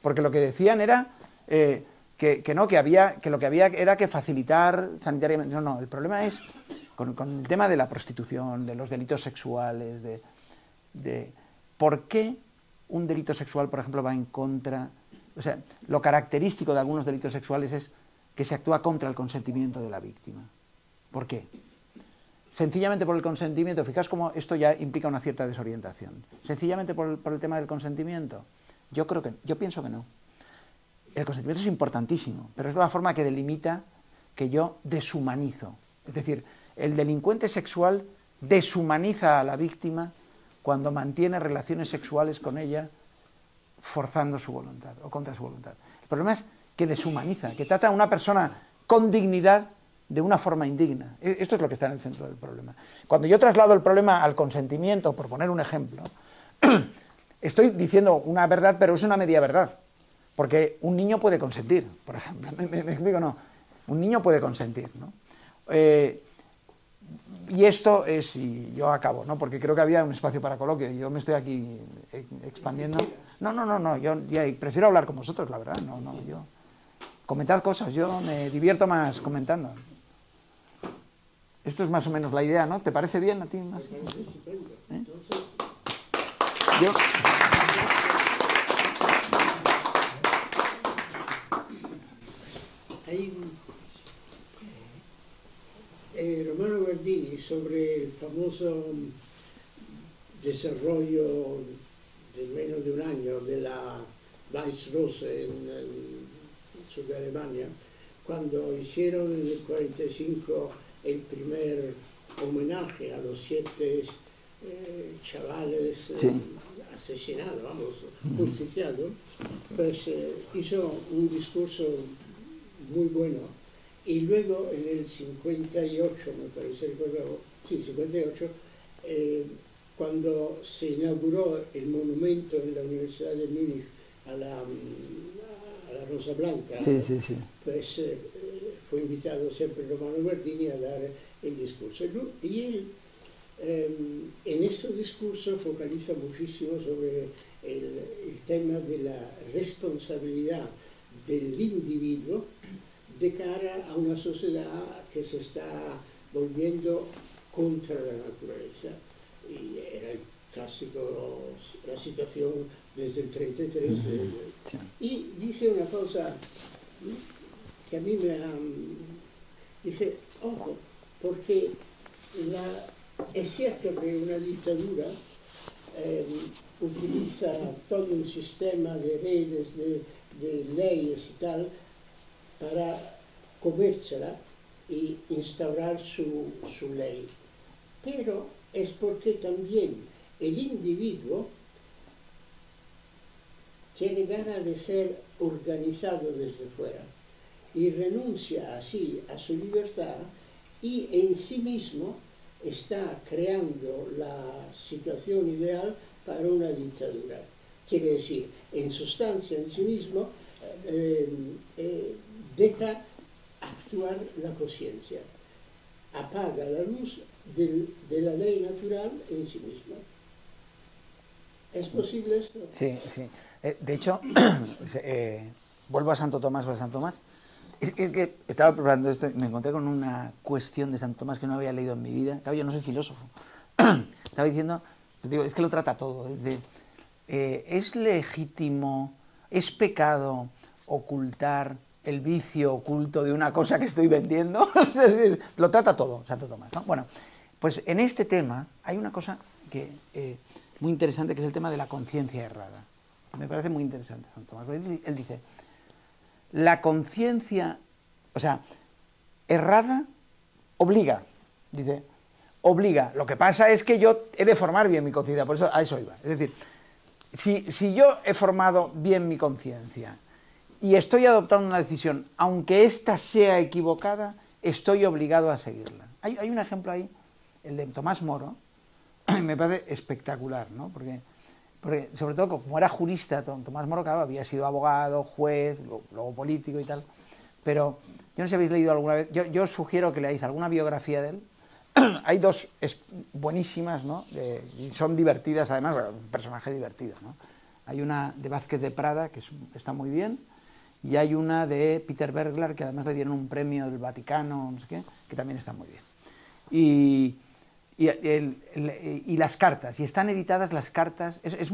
Speaker 2: Porque lo que decían era que lo que había era que facilitar sanitariamente... No, el problema es con el tema de la prostitución, de los delitos sexuales, de por qué un delito sexual, por ejemplo, va en contra... O sea, lo característico de algunos delitos sexuales es que se actúa contra el consentimiento de la víctima. ¿Por qué? Sencillamente por el consentimiento. Fijaos cómo esto ya implica una cierta desorientación. Sencillamente por el tema del consentimiento. Yo pienso que no. El consentimiento es importantísimo, pero es la forma que delimita que yo deshumanizo. Es decir, el delincuente sexual deshumaniza a la víctima cuando mantiene relaciones sexuales con ella forzando su voluntad o contra su voluntad. El problema es que deshumaniza, que trata a una persona con dignidad de una forma indigna. Esto es lo que está en el centro del problema. Cuando yo traslado el problema al consentimiento, por poner un ejemplo, estoy diciendo una verdad, pero es una media verdad. Porque un niño puede consentir, por ejemplo. ¿Me explico? No. Un niño puede consentir, ¿no? Y esto es, y yo acabo, ¿no? Porque creo que había un espacio para coloquio, y yo me estoy aquí expandiendo. No, yo ya prefiero hablar con vosotros, la verdad, yo... Comentad cosas, yo me divierto más comentando. Esto es más o menos la idea, ¿no? ¿Te parece bien a ti? Más?
Speaker 1: Me parece estupendo. Entonces...
Speaker 2: Yo...
Speaker 1: Hay Romano Guardini sobre el famoso desarrollo de menos de un año de la Weiss-Rose en el sur de Alemania, cuando hicieron en el 45 el primer homenaje a los 7 chavales asesinados, vamos, justiciados, pues hizo un discurso muy bueno. Y luego en el 58, me parece, sí, 58, cuando se inauguró el monumento en la Universidad de Múnich a la Rosa Blanca, pues fue invitado siempre Romano Guardini a dar el discurso. Y él en este discurso focaliza muchísimo sobre el tema de la responsabilidad del individuo de cara a una sociedad que se está volviendo contra la naturaleza. Y era el clásico, la situación desde el 33. Y dice una cosa que a mí dice, ojo, porque es cierto que una dictadura utiliza todo un sistema de redes, de leyes y tal, para comérsela y instaurar su ley. Pero es porque también el individuo tiene ganas de ser organizado desde fuera y renuncia así a su libertad y en sí mismo está creando la situación ideal para una dictadura. Quiere decir, en sustancia, en sí mismo, deja actuar la conciencia, apaga la luz de la ley natural en sí misma. ¿Es posible esto?
Speaker 2: Sí. De hecho, vuelvo a Santo Tomás. Es que estaba preparando esto y me encontré con una cuestión de Santo Tomás que no había leído en mi vida. Claro, yo no soy filósofo. Estaba diciendo, digo, es que lo trata todo. ¿Es legítimo, es pecado ocultar el vicio oculto de una cosa que estoy vendiendo? Lo trata todo Santo Tomás, ¿no? Bueno, pues en este tema hay una cosa que muy interesante, que es el tema de la conciencia errada. Me parece muy interesante Santo Tomás. Él dice, la conciencia, o sea, errada obliga, dice, obliga. Lo que pasa es que yo he de formar bien mi conciencia, por eso a eso iba. Es decir, si yo he formado bien mi conciencia y estoy adoptando una decisión, aunque ésta sea equivocada, estoy obligado a seguirla. Hay un ejemplo ahí, el de Tomás Moro, me parece espectacular, ¿no? Porque sobre todo como era jurista, Tomás Moro, claro, había sido abogado, juez, luego político y tal, pero yo no sé si habéis leído alguna vez, yo os sugiero que leáis alguna biografía de él. Hay dos buenísimas, ¿no? Y son divertidas, además, bueno, un personaje divertido, ¿no? Hay una de Vázquez de Prada, que está muy bien, y hay una de Peter Berglar, que además le dieron un premio del Vaticano, no sé qué, que también está muy bien. Y las cartas, y están editadas las cartas, es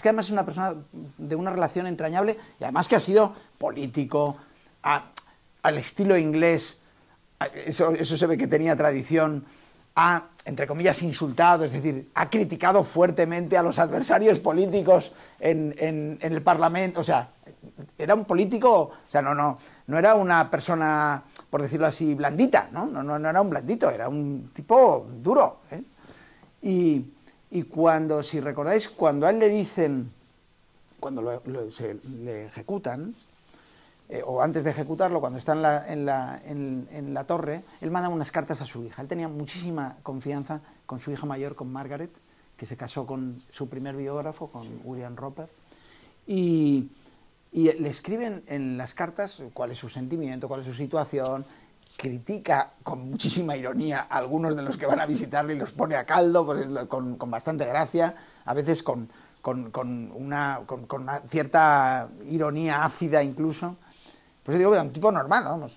Speaker 2: que además es una persona de una relación entrañable, y además que ha sido político, al estilo inglés, eso se ve que tenía tradición, ha, entre comillas, insultado, es decir, ha criticado fuertemente a los adversarios políticos en el Parlamento, o sea, era un político, o sea, no era una persona, por decirlo así, blandita, no era un blandito, era un tipo duro, ¿eh? Y cuando, si recordáis, cuando a él le dicen, cuando le ejecutan, o antes de ejecutarlo, cuando está en la torre, él manda unas cartas a su hija. Él tenía muchísima confianza con su hija mayor, con Margaret, que se casó con su primer biógrafo, con William Roper, y le escriben en las cartas cuál es su sentimiento, cuál es su situación, critica con muchísima ironía a algunos de los que van a visitarle y los pone a caldo, con bastante gracia, a veces con una cierta ironía ácida incluso. Pues yo digo, era un tipo normal, vamos.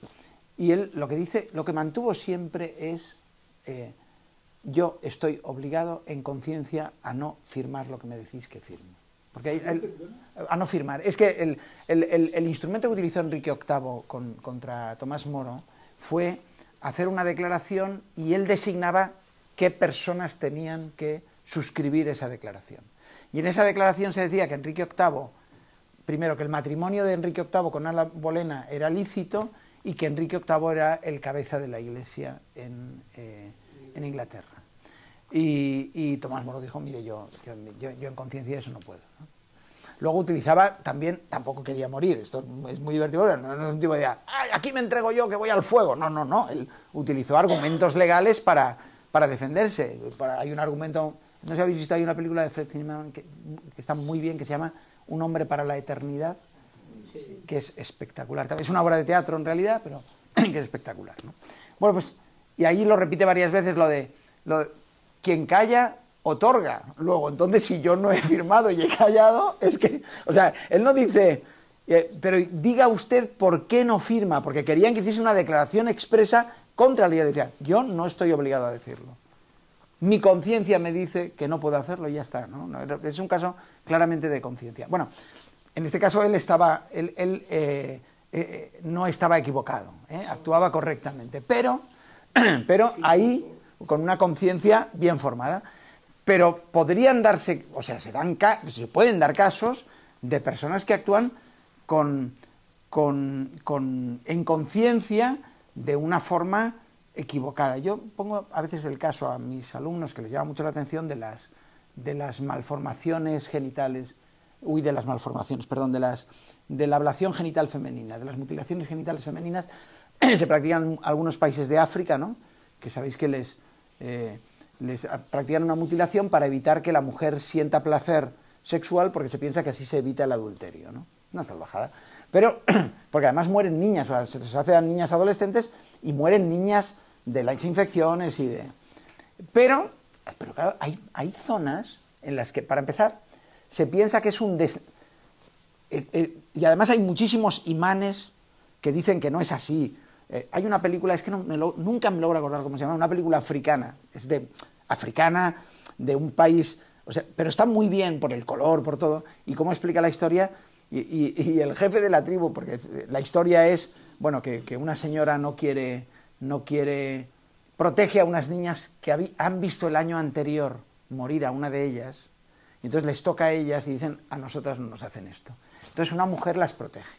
Speaker 2: Y él lo que dice, lo que mantuvo siempre es, yo estoy obligado en conciencia a no firmar lo que me decís que firme. Porque a no firmar. Es que el instrumento que utilizó Enrique VIII contra Tomás Moro fue hacer una declaración y él designaba qué personas tenían que suscribir esa declaración. Y en esa declaración se decía que Enrique VIII, primero, que el matrimonio de Enrique VIII con Ana Bolena era lícito y que Enrique VIII era el cabeza de la Iglesia en Inglaterra. Y Tomás Moro dijo, mire, yo en conciencia eso no puedo, ¿no? Luego utilizaba también, tampoco quería morir, esto es muy divertido, no es un tipo de, ¡ay, aquí me entrego yo que voy al fuego! No, él utilizó argumentos legales para defenderse. Hay un argumento, no sé si habéis visto, hay una película de Fred Zinnemann que está muy bien, que se llama Un hombre para la eternidad, que es espectacular. Es una obra de teatro en realidad, pero que es espectacular, ¿no? Bueno, pues, y ahí lo repite varias veces lo de quien calla otorga. Luego, entonces, si yo no he firmado y he callado, es que, o sea, él no dice, pero diga usted por qué no firma, porque querían que hiciese una declaración expresa contra la Iglesia. Yo no estoy obligado a decirlo. Mi conciencia me dice que no puedo hacerlo y ya está, ¿no? Es un caso claramente de conciencia. Bueno, en este caso él no estaba equivocado, actuaba correctamente, pero ahí, con una conciencia bien formada. Pero podrían darse, o sea, se pueden dar casos de personas que actúan en conciencia de una forma equivocada. Yo pongo a veces el caso a mis alumnos, que les llama mucho la atención, de las malformaciones genitales, de la ablación genital femenina, de las mutilaciones genitales femeninas. Se practican en algunos países de África, ¿no? Que sabéis que les practican una mutilación para evitar que la mujer sienta placer sexual, porque se piensa que así se evita el adulterio, ¿no? Una salvajada. Pero, porque además mueren niñas, o sea, se les hace a niñas adolescentes y mueren niñas de las infecciones Pero claro, hay zonas en las que, para empezar, se piensa que es y además hay muchísimos imanes que dicen que no es así. Hay una película, es que nunca me logro acordar cómo se llama, una película africana, africana de un país, o sea, pero está muy bien por el color, por todo, y cómo explica la historia, y el jefe de la tribu, porque la historia es, bueno, que una señora no quiere, protege a unas niñas que han visto el año anterior morir a una de ellas, y entonces les toca a ellas y dicen, a nosotras no nos hacen esto. Entonces una mujer las protege.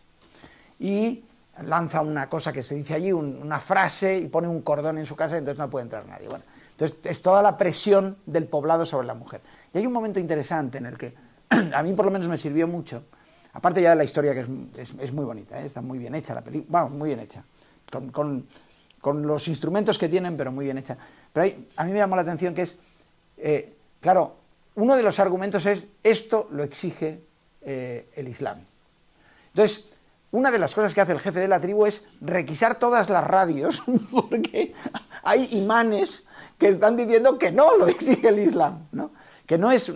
Speaker 2: Y lanza una cosa que se dice allí, una frase, y pone un cordón en su casa, y entonces no puede entrar nadie. Bueno, entonces es toda la presión del poblado sobre la mujer. Y hay un momento interesante en el que a mí por lo menos me sirvió mucho, aparte ya de la historia, que es muy bonita, está muy bien hecha la película, bueno, muy bien hecha, con los instrumentos que tienen, pero muy bien hecha. Pero a mí me llamó la atención que es, claro, uno de los argumentos es, esto lo exige el Islam. Entonces, una de las cosas que hace el jefe de la tribu es requisar todas las radios, porque hay imanes que están diciendo que no lo exige el Islam, ¿no? Que no es,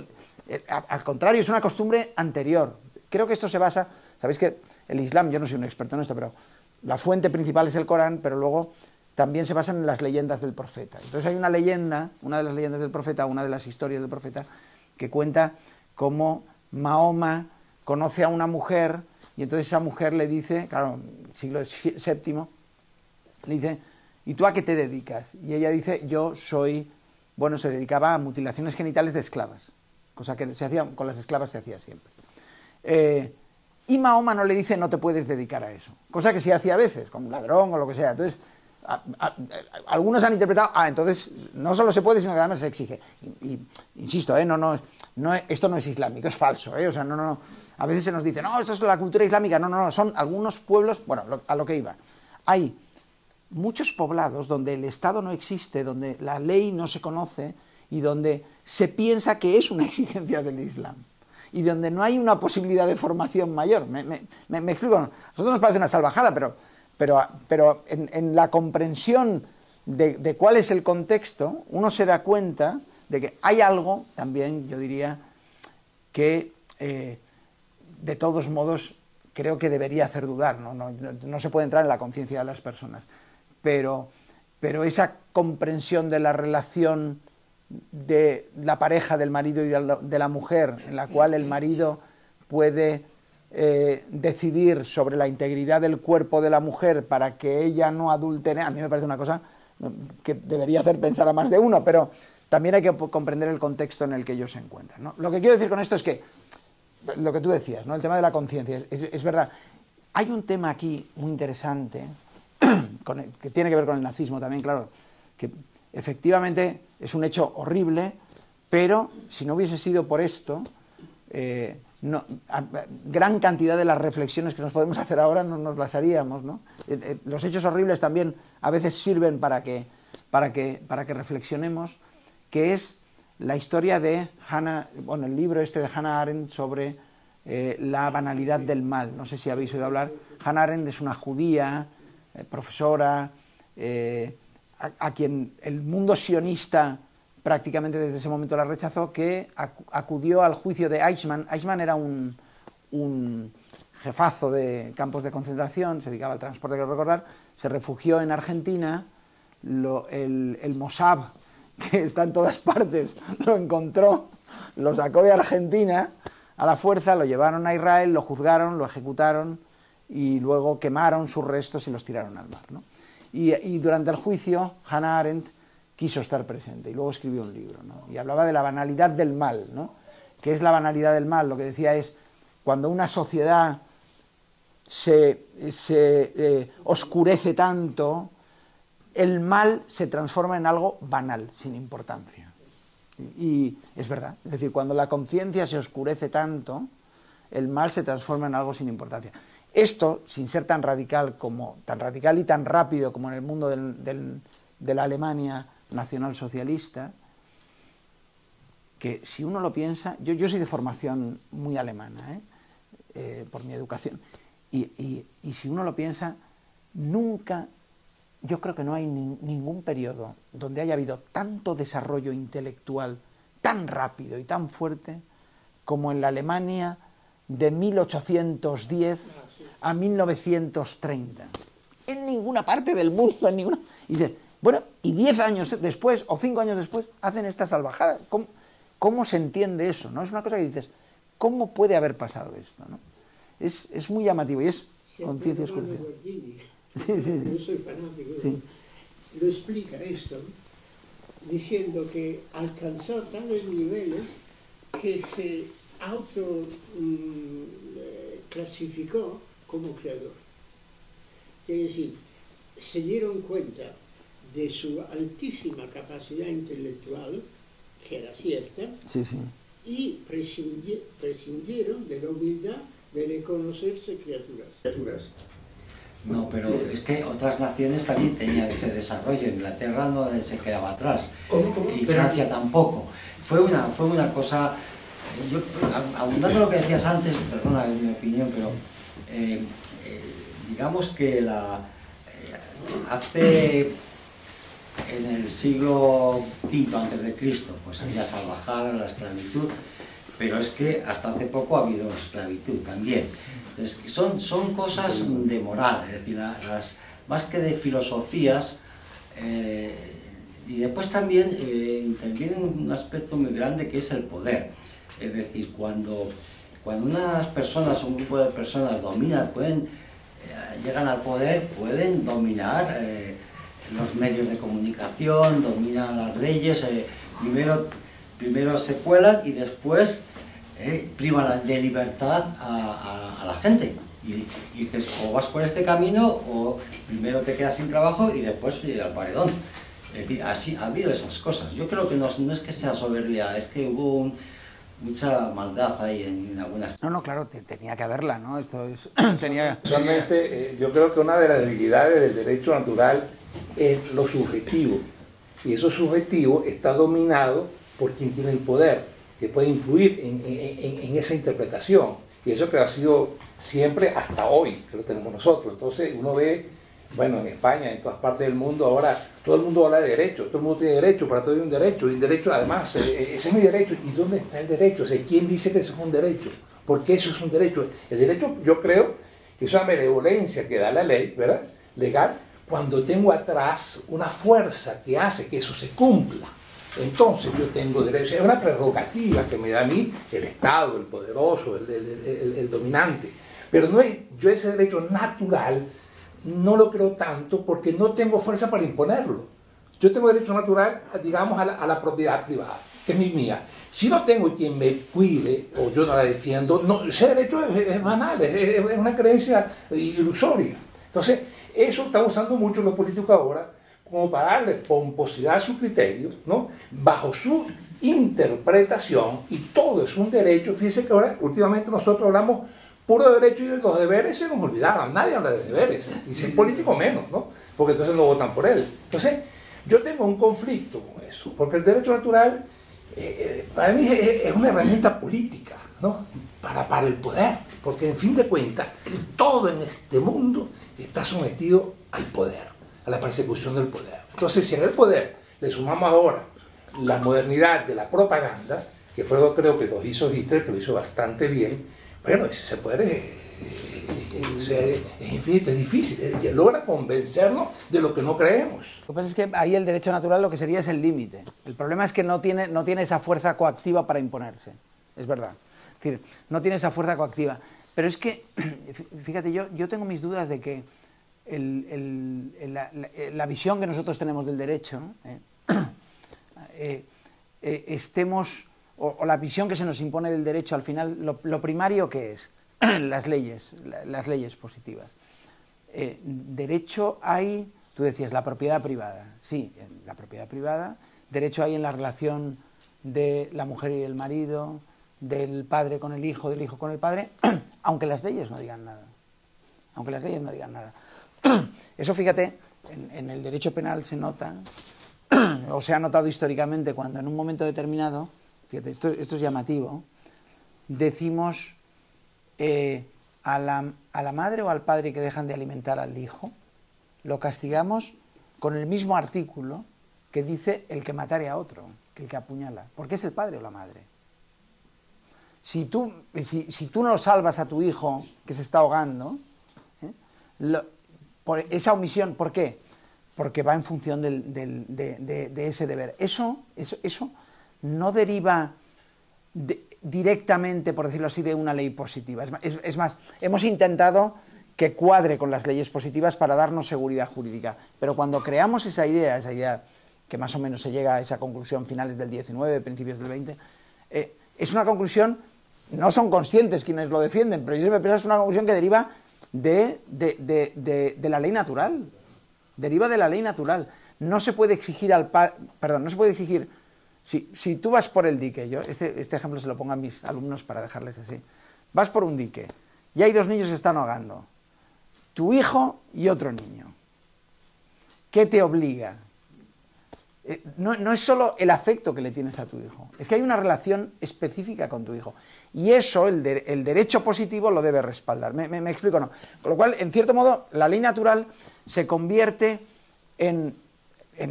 Speaker 2: al contrario, es una costumbre anterior. Creo que esto se basa, sabéis que el Islam, yo no soy un experto en esto, pero la fuente principal es el Corán, pero luego también se basan en las leyendas del profeta. Entonces hay una leyenda, una de las leyendas del profeta, una de las historias del profeta, que cuenta cómo Mahoma conoce a una mujer, y entonces esa mujer le dice, claro, siglo VII, le dice, ¿y tú a qué te dedicas? Y ella dice, yo soy, bueno, se dedicaba a mutilaciones genitales de esclavas, cosa que se hacía, con las esclavas se hacía siempre. Y Mahoma no le dice, no te puedes dedicar a eso, cosa que sí hacía a veces, con un ladrón o lo que sea. Entonces, algunos han interpretado, entonces no solo se puede, sino que además se exige. Y insisto, esto no es islámico, es falso, o sea, no. A veces se nos dice, no, esto es la cultura islámica. No, son algunos pueblos, bueno, a lo que iba. Hay muchos poblados donde el Estado no existe, donde la ley no se conoce y donde se piensa que es una exigencia del Islam. Y donde no hay una posibilidad de formación mayor. Me explico, a nosotros nos parece una salvajada, pero en la comprensión de cuál es el contexto, uno se da cuenta de que hay algo también, yo diría, que de todos modos creo que debería hacer dudar, no se puede entrar en la conciencia de las personas, pero esa comprensión de la relación de la pareja del marido y de la mujer, en la cual el marido puede decidir sobre la integridad del cuerpo de la mujer para que ella no adultere, a mí me parece una cosa que debería hacer pensar a más de uno, pero también hay que comprender el contexto en el que ellos se encuentran, ¿no? Lo que quiero decir con esto es que, lo que tú decías, ¿no? El tema de la conciencia, es verdad, hay un tema aquí muy interesante, que tiene que ver con el nazismo también, claro, que efectivamente es un hecho horrible, pero si no hubiese sido por esto, gran cantidad de las reflexiones que nos podemos hacer ahora no nos las haríamos, ¿no? Los hechos horribles también a veces sirven para que reflexionemos, que es la historia de el libro este de Hannah Arendt sobre la banalidad del mal. No sé si habéis oído hablar. Hannah Arendt es una judía, profesora, a quien el mundo sionista prácticamente desde ese momento la rechazó, que acudió al juicio de Eichmann. Eichmann era un jefazo de campos de concentración, se dedicaba al transporte, quiero recordar, se refugió en Argentina, el Mossad, que está en todas partes, lo encontró, lo sacó de Argentina a la fuerza, lo llevaron a Israel, lo juzgaron, lo ejecutaron y luego quemaron sus restos y los tiraron al mar, ¿no? Y durante el juicio Hannah Arendt quiso estar presente y luego escribió un libro, ¿no? Y hablaba de la banalidad del mal, ¿no? ¿Qué es la banalidad del mal? Lo que decía es cuando una sociedad se oscurece tanto, el mal se transforma en algo banal, sin importancia. Y es verdad, es decir, cuando la conciencia se oscurece tanto, el mal se transforma en algo sin importancia. Esto, sin ser tan radical y tan rápido como en el mundo de la Alemania nacionalsocialista, que si uno lo piensa, yo soy de formación muy alemana, por mi educación, y si uno lo piensa, nunca, yo creo que no hay ningún periodo donde haya habido tanto desarrollo intelectual tan rápido y tan fuerte como en la Alemania de 1810 a 1930. En ninguna parte del mundo, en ninguna... Y dices, bueno, y 10 años después, o 5 años después, hacen esta salvajada. ¿Cómo se entiende eso, no? Es una cosa que dices, ¿cómo puede haber pasado esto, no? Es muy llamativo y es conciencia oscurecida. Sí.
Speaker 1: Yo soy fanático. Sí. Lo explica esto diciendo que alcanzó tales niveles que se clasificó como creador. Es decir, se dieron cuenta de su altísima capacidad intelectual, que era cierta, y prescindieron de la humildad de reconocerse criaturas.
Speaker 4: No, pero es que otras naciones también tenían ese desarrollo. Inglaterra no se quedaba atrás. ¿Cómo? Y Francia tampoco. Fue una cosa... abundando lo que decías antes, perdona mi opinión, pero digamos que hace en el siglo V a.C. pues había salvajada, la esclavitud, pero es que hasta hace poco ha habido esclavitud también. Entonces, son cosas de moral, es decir, más que de filosofías, y después también interviene un aspecto muy grande que es el poder. Es decir, cuando unas personas o un grupo de personas dominan, llegan al poder, pueden dominar los medios de comunicación, dominan las leyes, primero se cuelan y después privan de libertad a la gente. Y dices, o vas por este camino o primero te quedas sin trabajo y después al paredón. Es decir, así ha habido esas cosas. Yo creo que no es que sea soberbia, es que hubo mucha maldad ahí en algunas...
Speaker 2: No, claro, tenía que haberla, ¿no? Esto es...
Speaker 5: Personalmente, yo creo que una de las debilidades del derecho natural es lo subjetivo. Y eso subjetivo está dominado por quien tiene el poder, que puede influir en esa interpretación. Y eso que ha sido siempre hasta hoy, que lo tenemos nosotros. Entonces uno ve Bueno, en España, en todas partes del mundo, ahora todo el mundo habla de derecho, todo el mundo tiene derecho, para todo hay un derecho, y el derecho además, ese es mi derecho. ¿Y dónde está el derecho? O sea, ¿quién dice que eso es un derecho? ¿Por qué eso es un derecho? El derecho, yo creo que es una benevolencia que da la ley, ¿verdad?, legal, cuando tengo atrás una fuerza que hace que eso se cumpla. Entonces yo tengo derecho, es una prerrogativa que me da a mí el Estado, el poderoso, el dominante. Pero no es, yo ese derecho natural no lo creo tanto porque no tengo fuerza para imponerlo. Yo tengo derecho natural, digamos, a la propiedad privada, que es mía. Si no tengo quien me cuide o yo no la defiendo, no, ese derecho es banal, es una creencia ilusoria. Entonces, eso está usando mucho los políticos ahora como para darle pomposidad a su criterio, ¿no?, bajo su interpretación, y todo es un derecho. Fíjense que ahora, últimamente, nosotros hablamos puro derecho y de los deberes se nos olvidaron. Nadie habla de deberes, y si es político menos, ¿no?, porque entonces no votan por él. Entonces, yo tengo un conflicto con eso, porque el derecho natural para mí es una herramienta política, ¿no?, para el poder, porque en fin de cuentas, todo en este mundo está sometido al poder, a la persecución del poder. Entonces, si en el poder le sumamos ahora la modernidad de la propaganda, que fue, creo que lo hizo Hitler, que lo hizo bastante bien, bueno, ese poder es infinito, es difícil, logra convencernos de lo que no creemos.
Speaker 2: Lo que pasa es que ahí el derecho natural lo que sería es el límite. El problema es que no tiene esa fuerza coactiva para imponerse, es verdad. Es decir, no tiene esa fuerza coactiva. Pero es que, fíjate, yo tengo mis dudas de que la visión que nosotros tenemos del derecho, estemos, o la visión que se nos impone del derecho, al final, lo primario que es, las leyes positivas. Derecho hay, tú decías, la propiedad privada. Sí, la propiedad privada. Derecho hay en la relación de la mujer y el marido, del padre con el hijo, del hijo con el padre, aunque las leyes no digan nada. Aunque las leyes no digan nada. Eso, fíjate, en el derecho penal se nota, o se ha notado históricamente, cuando en un momento determinado, fíjate, esto es llamativo, decimos a la madre o al padre que dejan de alimentar al hijo, lo castigamos con el mismo artículo que dice el que matare a otro, que el que apuñala, porque es el padre o la madre. Si tú no salvas a tu hijo que se está ahogando, por esa omisión, ¿por qué? Porque va en función de ese deber. Eso no deriva directamente, por decirlo así, de una ley positiva. Es más, hemos intentado que cuadre con las leyes positivas para darnos seguridad jurídica. Pero cuando creamos esa idea que más o menos se llega a esa conclusión finales del 19, principios del 20, es una conclusión, no son conscientes quienes lo defienden, pero yo siempre pienso que es una conclusión que deriva de la ley natural. Deriva de la ley natural. No se puede exigir no se puede exigir, si tú vas por el dique, yo este ejemplo se lo pongo a mis alumnos para dejarles así, vas por un dique y hay dos niños que están ahogando, tu hijo y otro niño. ¿Qué te obliga? No es solo el afecto que le tienes a tu hijo, es que hay una relación específica con tu hijo. Y eso, el derecho positivo lo debe respaldar. ¿Me explico o no? Con lo cual, en cierto modo, la ley natural se convierte en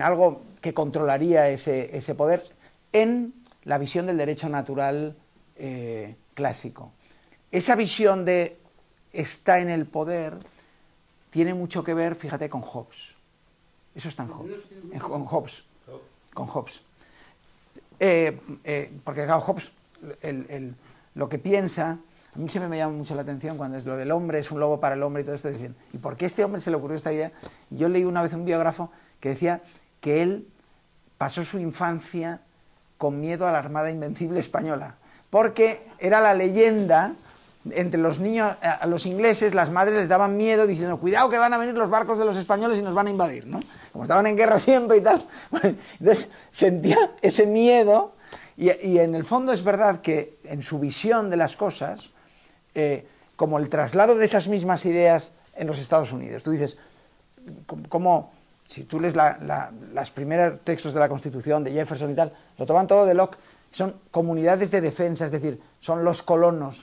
Speaker 2: algo que controlaría ese poder, en la visión del derecho natural clásico. Esa visión de está en el poder tiene mucho que ver, fíjate, con Hobbes. Eso está en Hobbes. Con Hobbes. Porque claro, Hobbes lo que piensa, a mí siempre me llama mucho la atención cuando es lo del hombre, es un lobo para el hombre y todo esto, dicen, ¿y por qué a este hombre se le ocurrió esta idea? Y yo leí una vez un biógrafo que decía que él pasó su infancia con miedo a la Armada Invencible Española, porque era la leyenda. Entre los niños, a los ingleses, las madres les daban miedo diciendo, cuidado que van a venir los barcos de los españoles y nos van a invadir, ¿no? Como estaban en guerra siempre y tal. Bueno, entonces sentía ese miedo y en el fondo es verdad que en su visión de las cosas, como el traslado de esas mismas ideas en los Estados Unidos. Tú dices, como si tú lees los primeros textos de la Constitución, de Jefferson y tal, lo toman todo de Locke, son comunidades de defensa, es decir, son los colonos.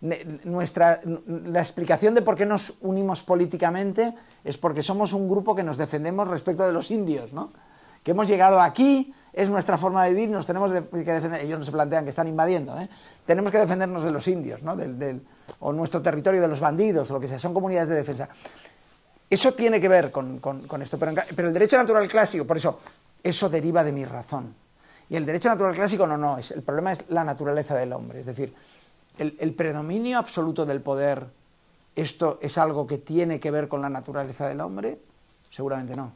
Speaker 2: la explicación de por qué nos unimos políticamente es porque somos un grupo que nos defendemos respecto de los indios, ¿no? Que hemos llegado aquí, es nuestra forma de vivir, nos tenemos que defender. Ellos no se plantean que están invadiendo, ¿eh? Tenemos que defendernos de los indios, ¿no? O nuestro territorio de los bandidos, o lo que sea, son comunidades de defensa. Eso tiene que ver con esto, pero el derecho natural clásico, por eso deriva de mi razón. Y el derecho natural clásico no, el problema es la naturaleza del hombre, es decir, el predominio absoluto del poder, ¿esto es algo que tiene que ver con la naturaleza del hombre? Seguramente no.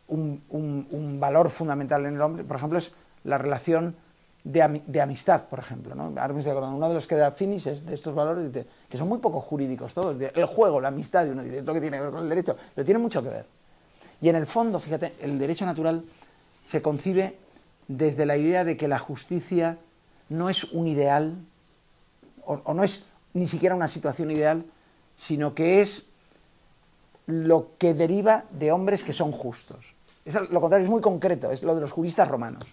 Speaker 2: Un valor fundamental en el hombre, por ejemplo, es la relación de amistad, por ejemplo, ¿no? Ahora me estoy acordando, uno de los que da finis es de estos valores, que son muy poco jurídicos todos, el juego, la amistad, y uno dice, ¿esto qué tiene que ver con el derecho? Pero tiene mucho que ver. Y en el fondo, fíjate, el derecho natural se concibe desde la idea de que la justicia no es un ideal, o no es ni siquiera una situación ideal, sino que es lo que deriva de hombres que son justos. Lo contrario es muy concreto, es lo de los juristas romanos.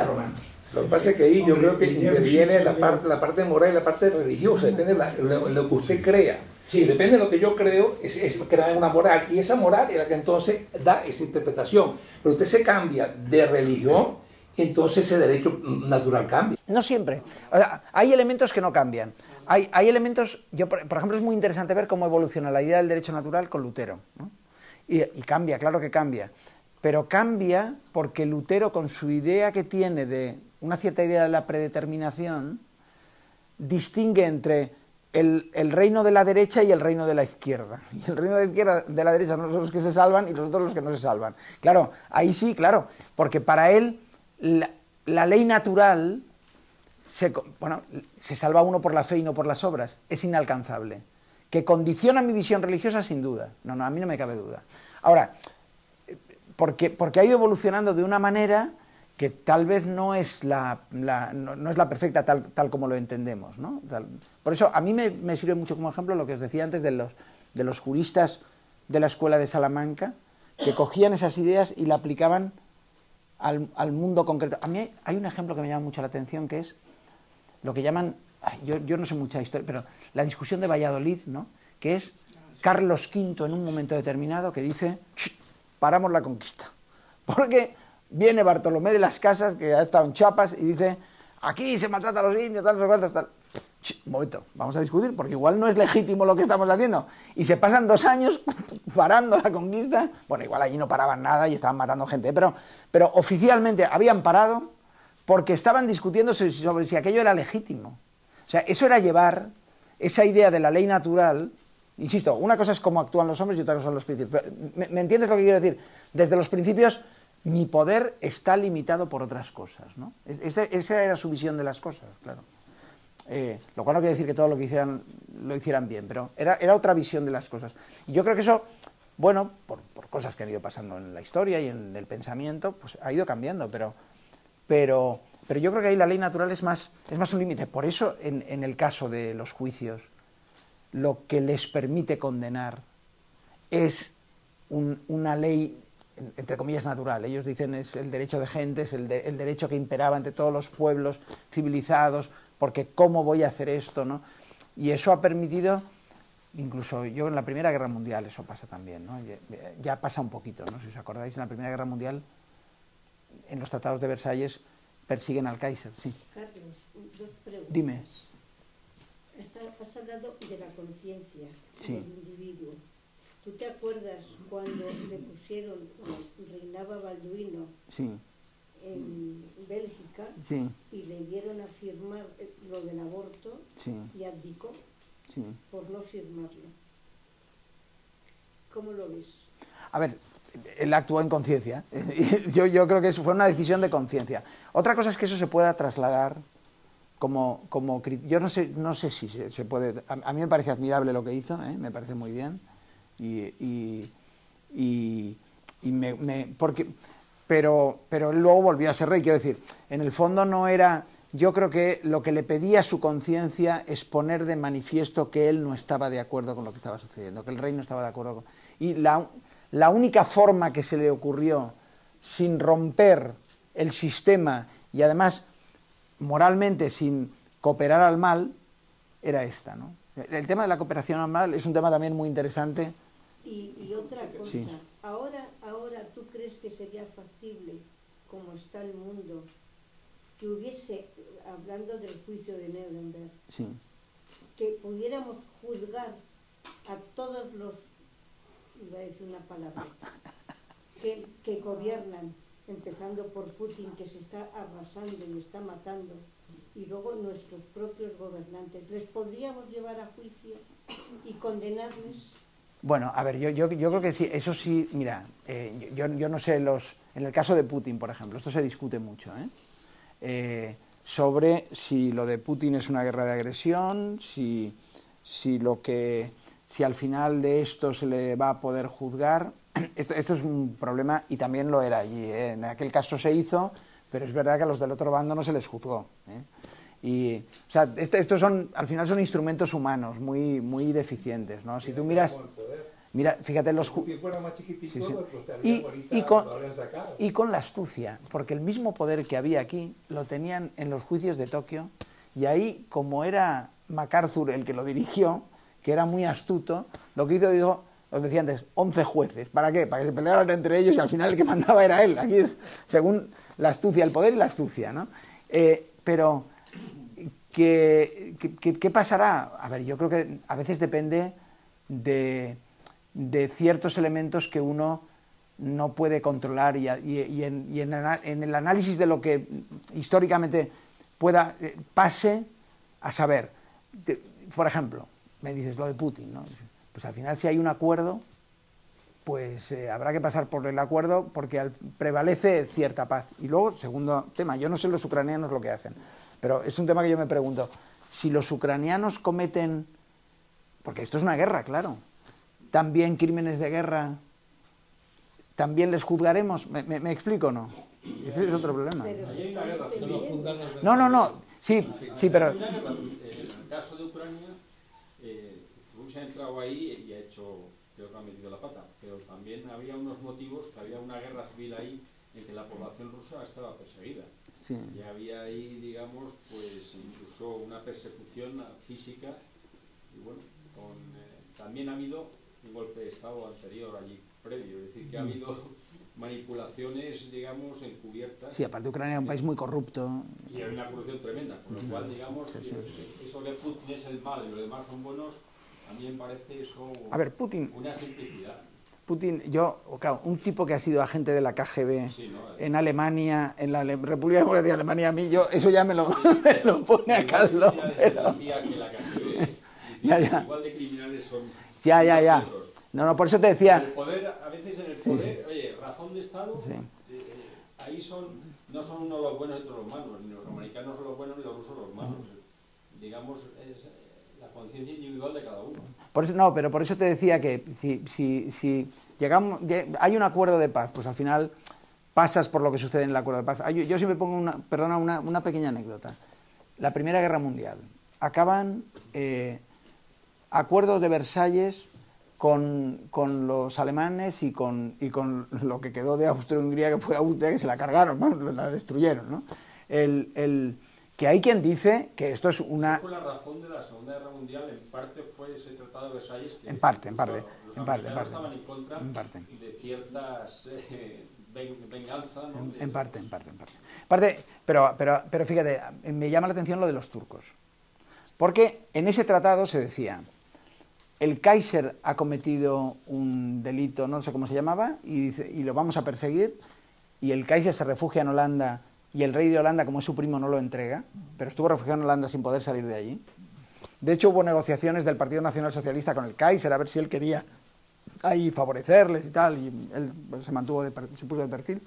Speaker 5: Lo que pasa es que ahí yo creo que interviene la parte moral y la parte religiosa, depende de lo que usted crea. Sí, depende de lo que yo creo, es crear una moral, y esa moral es la que entonces da esa interpretación. Pero usted se cambia de religión, entonces ese derecho natural cambia.
Speaker 2: No siempre. O sea, hay elementos que no cambian. Hay elementos, por ejemplo, es muy interesante ver cómo evoluciona la idea del derecho natural con Lutero, ¿no? Y cambia, claro que cambia. Pero cambia porque Lutero, con su idea que tiene de una cierta idea de la predeterminación, distingue entre el reino de la derecha y el reino de la izquierda. Y el reino de la derecha son los que se salvan y los otros los que no se salvan. Claro, ahí sí, claro, porque para él la ley natural, se salva uno por la fe y no por las obras, es inalcanzable. Que condiciona mi visión religiosa, sin duda. No, a mí no me cabe duda. Ahora, porque ha ido evolucionando de una manera que tal vez no es la perfecta tal como lo entendemos, ¿no? Por eso a mí me sirve mucho como ejemplo lo que os decía antes de los juristas de la escuela de Salamanca, que cogían esas ideas y la aplicaban al mundo concreto. A mí hay un ejemplo que me llama mucho la atención, que es lo que llaman, yo no sé mucha historia, pero la discusión de Valladolid, ¿no? Que es Carlos V en un momento determinado que dice, paramos la conquista, porque viene Bartolomé de las Casas, que ha estado en Chiapas, y dice, aquí se maltrata a los indios, tal, tal. Un momento, vamos a discutir, porque igual no es legítimo lo que estamos haciendo. Y se pasan 2 años parando la conquista. Bueno, igual allí no paraban nada y estaban matando gente, pero oficialmente habían parado porque estaban discutiendo sobre si aquello era legítimo. O sea, eso era llevar esa idea de la ley natural. Insisto, una cosa es cómo actúan los hombres y otra cosa son los principios. ¿Me entiendes lo que quiero decir? Desde los principios, mi poder está limitado por otras cosas, ¿no? Esa era su visión de las cosas, claro. Lo cual no quiere decir que todo lo que hicieran lo hicieran bien, pero era otra visión de las cosas. Y yo creo que eso, bueno, por cosas que han ido pasando en la historia y en el pensamiento, pues ha ido cambiando, pero yo creo que ahí la ley natural es más un límite. Por eso, en el caso de los juicios, lo que les permite condenar es una ley, entre comillas, natural. Ellos dicen es el derecho de gentes, el derecho que imperaba entre todos los pueblos civilizados, porque ¿cómo voy a hacer esto, no? Y eso ha permitido, incluso yo en la Primera Guerra Mundial, eso pasa también, ¿no? Ya pasa un poquito, ¿no? Si os acordáis, en la Primera Guerra Mundial, en los tratados de Versalles, persiguen al Kaiser, sí.
Speaker 6: Carlos, 2 preguntas.
Speaker 2: Dime.
Speaker 6: Has hablado de la conciencia
Speaker 2: Sí.
Speaker 6: del individuo. ¿Tú te acuerdas cuando le pusieron, reinaba Balduino
Speaker 2: Sí.
Speaker 6: en Bélgica,
Speaker 2: Sí.
Speaker 6: y le dieron a firmar lo del aborto,
Speaker 2: Sí.
Speaker 6: y abdicó
Speaker 2: Sí.
Speaker 6: por no firmarlo? ¿Cómo lo ves?
Speaker 2: A ver, él actuó en conciencia. Yo creo que eso fue una decisión de conciencia. Otra cosa es que eso se pueda trasladar como yo no sé si se puede. A mí me parece admirable lo que hizo, me parece muy bien. Pero él luego volvió a ser rey. Quiero decir, en el fondo no era. Yo creo que lo que le pedía a su conciencia es poner de manifiesto que él no estaba de acuerdo con lo que estaba sucediendo, que el rey no estaba de acuerdo con. Y la única forma que se le ocurrió, sin romper el sistema y además moralmente sin cooperar al mal, era esta, ¿no? El tema de la cooperación normal es un tema también muy interesante.
Speaker 6: Y otra cosa,
Speaker 2: Sí.
Speaker 6: ahora ¿tú crees que sería factible, como está el mundo, que hubiese, hablando del juicio de Nuremberg,
Speaker 2: Sí.
Speaker 6: que pudiéramos juzgar a todos los, iba a decir una palabra, que gobiernan, empezando por Putin, que se está arrasando y está matando, y luego nuestros propios gobernantes, ¿les podríamos llevar a juicio y condenarles?
Speaker 2: Bueno, a ver, yo creo que sí, eso sí, mira, yo no sé, en el caso de Putin, por ejemplo, esto se discute mucho, sobre si lo de Putin es una guerra de agresión, si al final de esto se le va a poder juzgar. Esto es un problema y también lo era allí, en aquel caso se hizo, pero es verdad que a los del otro bando no se les juzgó. Y, o sea, estos son, al final son instrumentos humanos muy, muy deficientes, ¿no? Si tú miras, mira, fíjate los y con la astucia, porque el mismo poder que había aquí lo tenían en los juicios de Tokio, y ahí, como era MacArthur el que lo dirigió, que era muy astuto, lo que hizo, digo, os decía antes, 11 jueces. ¿Para qué? Para que se pelearan entre ellos y al final el que mandaba era él. Aquí es según la astucia, el poder y la astucia, ¿no? Pero, ¿qué pasará? A ver, yo creo que a veces depende de ciertos elementos que uno no puede controlar y en el análisis de lo que históricamente pase, a saber, por ejemplo, me dices lo de Putin, ¿no? Pues al final si hay un acuerdo, pues habrá que pasar por el acuerdo porque prevalece cierta paz. Y luego, segundo tema, yo no sé los ucranianos lo que hacen, pero es un tema que yo me pregunto, si los ucranianos cometen, porque esto es una guerra, claro, también crímenes de guerra, ¿también les juzgaremos? ¿Me explico o no? Ese es otro problema. No, sí, pero...
Speaker 7: En el caso de Ucrania, Rusia ha entrado ahí y ha hecho, creo que ha metido la pata, pero también había unos motivos, que había una guerra civil ahí en que la población rusa estaba perseguida.
Speaker 2: Sí.
Speaker 7: Y había ahí, digamos, pues incluso una persecución física, y bueno, también ha habido un golpe de Estado anterior allí, previo, es decir, que ha habido manipulaciones, digamos, encubiertas.
Speaker 2: Sí, aparte Ucrania es un país muy corrupto.
Speaker 7: Y hay una corrupción tremenda, con lo cual, digamos, eso de Putin es el mal y los demás son buenos, a mí me parece eso una simplicidad.
Speaker 2: Putin, claro, un tipo que ha sido agente de la KGB en Alemania, en la República Democrática de Alemania, a mí, eso ya me lo pone a caldo.
Speaker 7: Decía que la KGB, igual de criminales son...
Speaker 2: Ya. No, por eso te decía...
Speaker 7: El poder, a veces en el poder, oye, razón de Estado, ahí no son unos los buenos y otros los malos, ni los americanos son los buenos ni los rusos los malos. Digamos, es la conciencia individual de cada uno.
Speaker 2: Pero por eso te decía que si hay un acuerdo de paz, pues al final pasas por lo que sucede en el acuerdo de paz. Yo siempre pongo una pequeña anécdota. La Primera Guerra Mundial. Acaban acuerdos de Versalles con los alemanes y con lo que quedó de Austria-Hungría, que fue Austria, que se la cargaron, la destruyeron, ¿no? Que hay quien dice que esto es una...
Speaker 7: Fue la razón de la Segunda Guerra Mundial, en parte fue ese Tratado de Versalles que
Speaker 2: en parte
Speaker 7: estaban en contra de ciertas venganzas, ¿no?
Speaker 2: En parte. Pero fíjate, me llama la atención lo de los turcos. Porque en ese tratado se decía, el Kaiser ha cometido un delito, no sé cómo se llamaba, y lo vamos a perseguir, y el Kaiser se refugia en Holanda, y el rey de Holanda, como es su primo, no lo entrega, pero estuvo refugiado en Holanda sin poder salir de allí. De hecho, hubo negociaciones del Partido Nacional Socialista con el Kaiser, a ver si él quería ahí favorecerles y tal, y él se puso de perfil.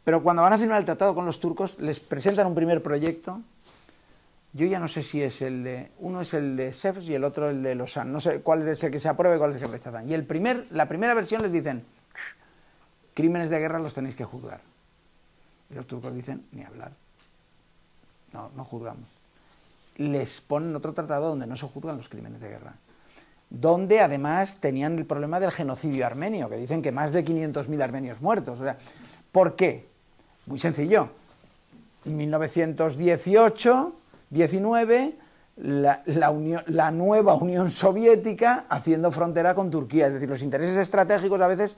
Speaker 2: Pero cuando van a firmar el tratado con los turcos, les presentan un primer proyecto. Yo ya no sé si es uno es el de Sèvres y el otro el de Lausanne, no sé cuál es el que se aprueba y cuál es el que rechazan. Y la primera versión les dicen, crímenes de guerra los tenéis que juzgar. Y los turcos dicen, ni hablar. No juzgamos. Les ponen otro tratado donde no se juzgan los crímenes de guerra. Donde además tenían el problema del genocidio armenio, que dicen que más de 500.000 armenios muertos. O sea, ¿por qué? Muy sencillo. En 1918, 19, la nueva Unión Soviética haciendo frontera con Turquía. Es decir, los intereses estratégicos a veces...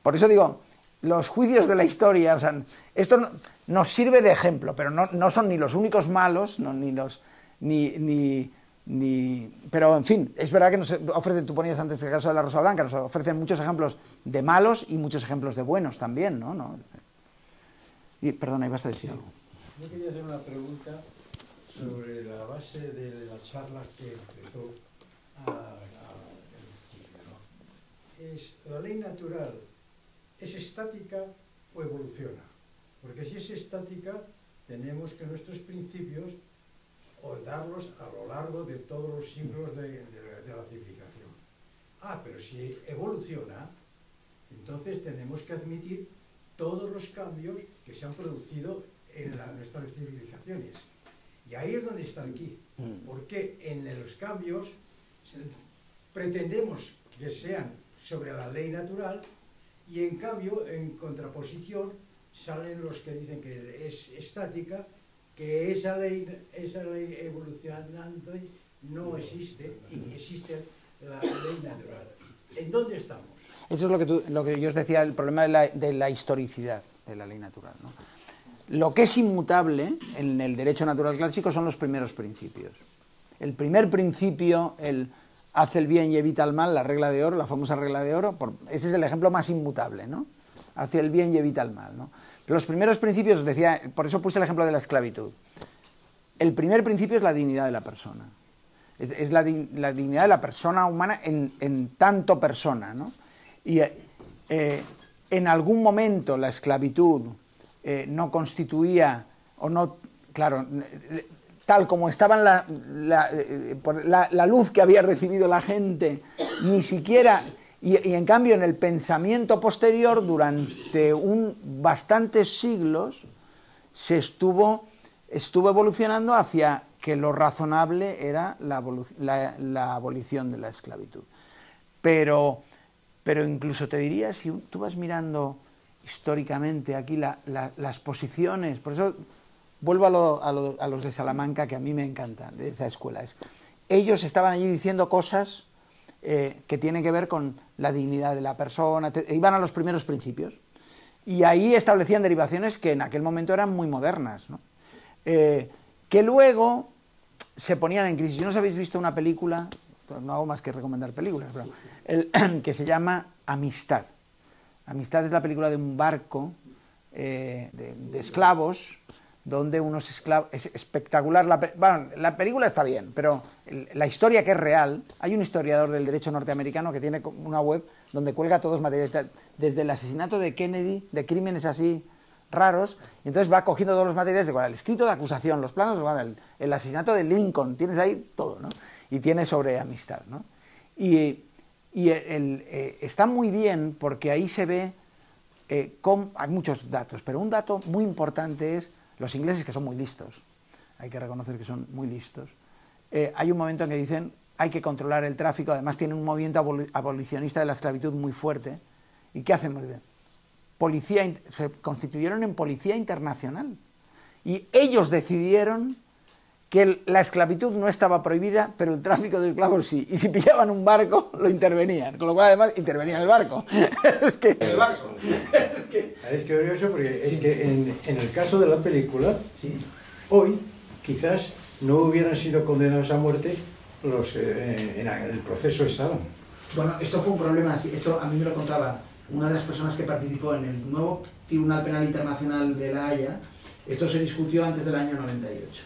Speaker 2: Por eso digo, los juicios de la historia, o sea, esto nos sirve de ejemplo, pero no son ni los únicos malos, pero en fin, es verdad que nos ofrecen, tú ponías antes el caso de la Rosa Blanca, nos ofrecen muchos ejemplos de malos y muchos ejemplos de buenos también, ¿no? Y, perdona, ibas a decir algo.
Speaker 8: Yo quería hacer una pregunta sobre la base de la charla que empezó es la ley natural, ¿es estática o evoluciona? Porque si es estática, tenemos que nuestros principios darlos a lo largo de todos los siglos de la civilización. Pero si evoluciona, entonces tenemos que admitir todos los cambios que se han producido en nuestras civilizaciones. Y ahí es donde está el quid. Porque en los cambios pretendemos que sean sobre la ley natural y en cambio, en contraposición, salen los que dicen que es estática, que esa ley evolucionando no existe y existe la ley natural. ¿En dónde estamos?
Speaker 2: Eso es lo que yo os decía, el problema de la historicidad de la ley natural, ¿no? Lo que es inmutable en el derecho natural clásico son los primeros principios. El primer principio, el hace el bien y evita el mal, la regla de oro, la famosa regla de oro, ese es el ejemplo más inmutable, ¿no? Hace el bien y evita el mal, ¿no? Los primeros principios, os decía, por eso puse el ejemplo de la esclavitud. El primer principio es la dignidad de la persona. Es la dignidad de la persona humana en tanto persona, ¿no? Y en algún momento la esclavitud no constituía, o no, claro, tal como estaba la luz que había recibido la gente, ni siquiera... Y en cambio en el pensamiento posterior, durante bastantes siglos, se estuvo evolucionando hacia que lo razonable era la abolición de la esclavitud. Pero incluso te diría, si tú vas mirando históricamente aquí las posiciones, por eso vuelvo a los de Salamanca, que a mí me encantan, de esa escuela. Ellos estaban allí diciendo cosas que tienen que ver con la dignidad de la persona, iban a los primeros principios, y ahí establecían derivaciones que en aquel momento eran muy modernas, ¿no? Que luego se ponían en crisis. Yo no sé si habéis visto una película, no hago más que recomendar películas, pero, que se llama Amistad. Amistad es la película de un barco de esclavos, donde unos esclavos... Es espectacular. La película está bien, pero la historia, que es real, hay un historiador del derecho norteamericano que tiene una web donde cuelga todos los materiales, desde el asesinato de Kennedy, de crímenes así raros, y entonces va cogiendo todos los materiales el escrito de acusación, los planos, el asesinato de Lincoln, tienes ahí todo, ¿no? Y tiene sobre amistad, ¿no? Y está muy bien porque ahí se ve, hay muchos datos, pero un dato muy importante es los ingleses, que son muy listos, hay que reconocer que son muy listos. Hay un momento en que dicen hay que controlar el tráfico, además tienen un movimiento abolicionista de la esclavitud muy fuerte. ¿Y qué hacen? Se constituyeron en policía internacional y ellos decidieron que la esclavitud no estaba prohibida, pero el tráfico de esclavos sí, y si pillaban un barco lo intervenían, con lo cual además intervenía el barco. Es
Speaker 8: curioso porque es que en el caso de la película, sí, hoy quizás no hubieran sido condenados a muerte los que en el proceso estaban.
Speaker 2: Bueno, esto fue un problema, esto a mí me lo contaba una de las personas que participó en el nuevo Tribunal Penal Internacional de La Haya. Esto se discutió antes del año 98.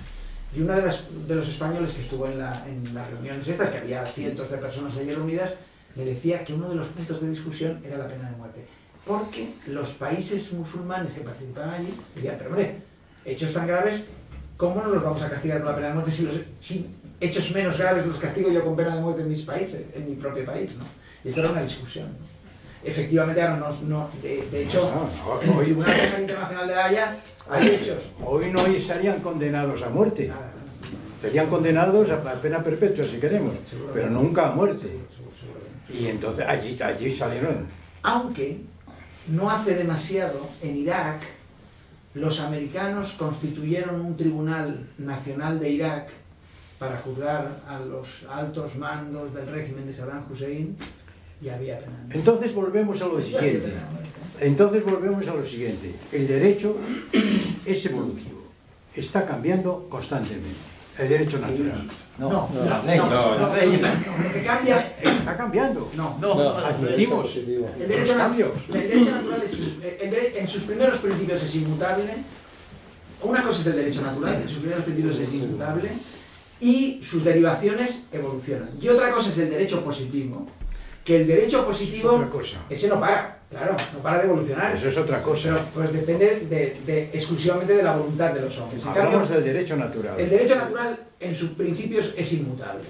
Speaker 2: Y uno de los españoles que estuvo en las reuniones estas, que había cientos de personas allí reunidas, me decía que uno de los puntos de discusión era la pena de muerte. Porque los países musulmanes que participaban allí decían, pero hombre, hechos tan graves, ¿cómo no los vamos a castigar con la pena de muerte si hechos menos graves los castigo yo con pena de muerte en mis países, en mi propio país, ¿no? Y esto era una discusión, ¿no? Efectivamente, ahora de hecho, en el Tribunal Penal Internacional de La Haya hay hechos.
Speaker 8: Hoy no serían condenados a muerte. Serían condenados a pena perpetua, si queremos, pero nunca a muerte. Y entonces allí salieron.
Speaker 2: Aunque no hace demasiado, en Irak, los americanos constituyeron un tribunal nacional de Irak para juzgar a los altos mandos del régimen de Saddam Hussein y había pena de muerte.
Speaker 8: Entonces volvemos a lo siguiente. El derecho es evolutivo, está cambiando constantemente. El derecho natural.
Speaker 4: No,
Speaker 9: Lo que cambia
Speaker 8: Está cambiando. Admitimos
Speaker 9: el
Speaker 8: los cambios.
Speaker 9: derecho natural en sus primeros principios es inmutable. Una cosa es el derecho natural, en sus primeros principios es inmutable y sus derivaciones evolucionan. Y otra cosa es el derecho positivo, que el derecho positivo,
Speaker 8: Eso es otra cosa.
Speaker 9: ese no para, claro, no para de evolucionar.
Speaker 8: Eso es otra cosa.
Speaker 9: Pero pues depende exclusivamente de la voluntad de los hombres. En
Speaker 8: Hablamos
Speaker 9: cambio,
Speaker 8: del derecho natural.
Speaker 9: el derecho natural en sus principios es inmutable.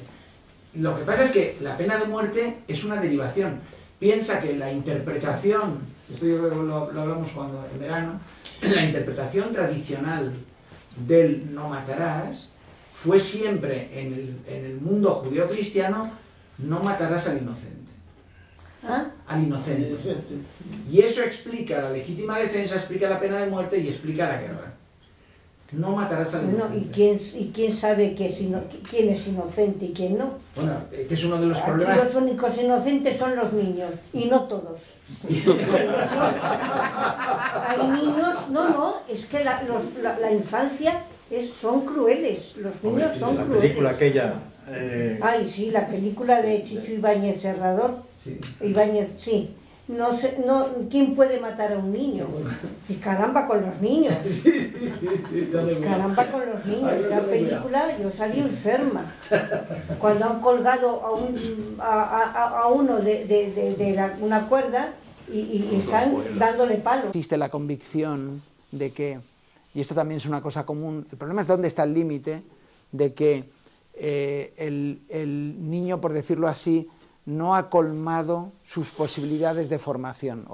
Speaker 9: Lo que pasa es que la pena de muerte es una derivación. Piensa que la interpretación, esto yo creo que lo hablamos cuando en verano, la interpretación tradicional del no matarás fue siempre en el mundo judío-cristiano: no matarás al inocente.
Speaker 6: ¿Ah?
Speaker 9: Al inocente. Y eso explica la legítima defensa, explica la pena de muerte y explica la guerra. No matarás al
Speaker 6: Bueno,
Speaker 9: inocente.
Speaker 6: ¿y quién sabe quién es inocente y quién no?
Speaker 9: Bueno, este es uno de los
Speaker 6: Aquí
Speaker 9: problemas.
Speaker 6: los únicos inocentes son los niños, y no todos. Hay niños, es que la infancia son crueles, los niños son
Speaker 8: La
Speaker 6: crueles.
Speaker 8: película aquella...
Speaker 6: Ay, sí, la película de Chicho Ibáñez Serrador.
Speaker 9: Sí.
Speaker 6: Ibáñez, sí. ¿Quién puede matar a un niño? Y caramba con los niños. Caramba con los niños. La película, yo salí enferma. Cuando han colgado a uno de una cuerda y están dándole palos.
Speaker 2: Existe la convicción de que, y esto también es una cosa común, el problema es dónde está el límite de que el niño, por decirlo así, no ha colmado sus posibilidades de formación.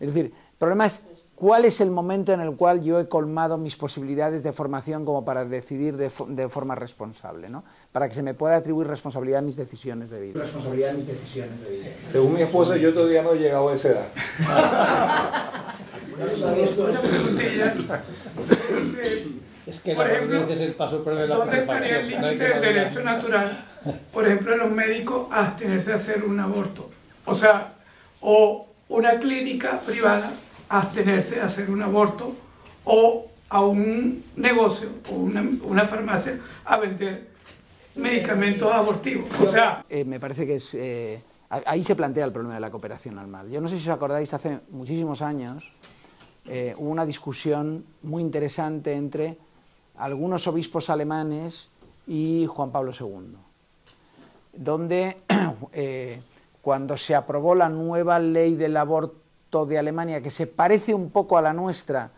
Speaker 2: Es decir, el problema es cuál es el momento en el cual yo he colmado mis posibilidades de formación como para decidir de forma responsable, ¿no? Para que se me pueda atribuir responsabilidad a mis decisiones de vida.
Speaker 9: Responsabilidad de mis decisiones de vida.
Speaker 5: Según mi esposa, yo todavía no he llegado a esa edad.
Speaker 10: Una preguntilla.
Speaker 11: Es que
Speaker 10: Por
Speaker 11: la
Speaker 10: ejemplo,
Speaker 11: obediencia es el paso previo de la
Speaker 10: ¿dónde estaría el
Speaker 11: perfección? No hay
Speaker 10: límite
Speaker 11: que
Speaker 10: del
Speaker 11: madurar.
Speaker 10: derecho natural? Por ejemplo, en los médicos a abstenerse a hacer un aborto. O sea, o una clínica privada a abstenerse a hacer un aborto, o a un negocio o una farmacia a vender medicamentos abortivos. O sea,
Speaker 2: me parece que es... ahí se plantea el problema de la cooperación al mal. Yo no sé si os acordáis, hace muchísimos años hubo una discusión muy interesante entre algunos obispos alemanes y Juan Pablo II, donde cuando se aprobó la nueva ley del aborto de Alemania, que se parece un poco a la nuestra,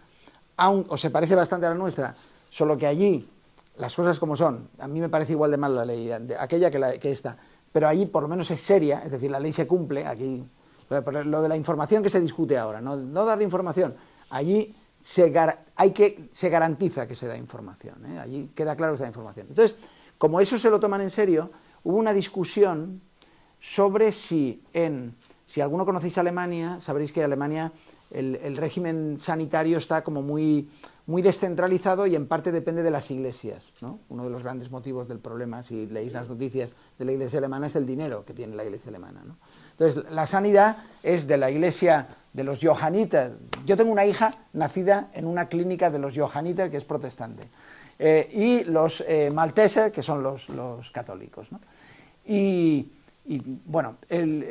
Speaker 2: o se parece bastante a la nuestra, solo que allí las cosas como son, a mí me parece igual de mal la ley, aquella que esta, pero allí por lo menos es seria, es decir, la ley se cumple, aquí, pero lo de la información que se discute ahora, no dar información, allí se garantiza que se da información, allí queda claro que se da información. Entonces, como eso se lo toman en serio, hubo una discusión sobre si alguno conocéis Alemania, sabréis que Alemania el régimen sanitario está como muy descentralizado y en parte depende de las iglesias, ¿no? Uno de los grandes motivos del problema, si leéis las noticias de la iglesia alemana, es el dinero que tiene la iglesia alemana, ¿no? Entonces, la sanidad es de la iglesia de los Johanniter. Yo tengo una hija nacida en una clínica de los Johanniter, que es protestante, y los Malteser, que son los católicos, ¿no? Y bueno,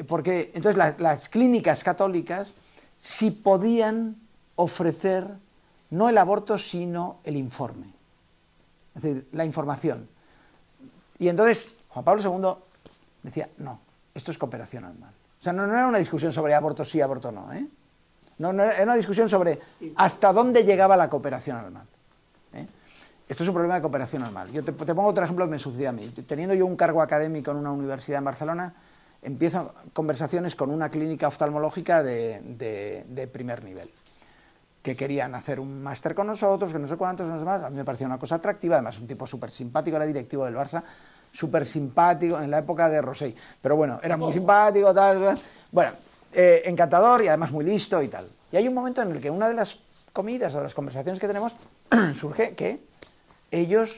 Speaker 2: porque entonces las clínicas católicas sí podían ofrecer no el aborto, sino el informe, es decir, la información. Y entonces Juan Pablo II decía, no, esto es cooperación al mal. O sea, no era una discusión sobre aborto sí, aborto no, ¿eh? No era una discusión sobre hasta dónde llegaba la cooperación al mal, ¿eh? Esto es un problema de cooperación al mal. Yo te pongo otro ejemplo que me sucedió a mí. Teniendo yo un cargo académico en una universidad en Barcelona, empiezo conversaciones con una clínica oftalmológica de primer nivel, que querían hacer un máster con nosotros, que no sé cuántos, no sé más. A mí me parecía una cosa atractiva, además un tipo súper simpático, era directivo del Barça, súper simpático, en la época de Rosell, pero bueno, era muy simpático, tal, bueno, encantador y además muy listo y tal. Y hay un momento en el que una de las comidas o de las conversaciones que tenemos surge que ellos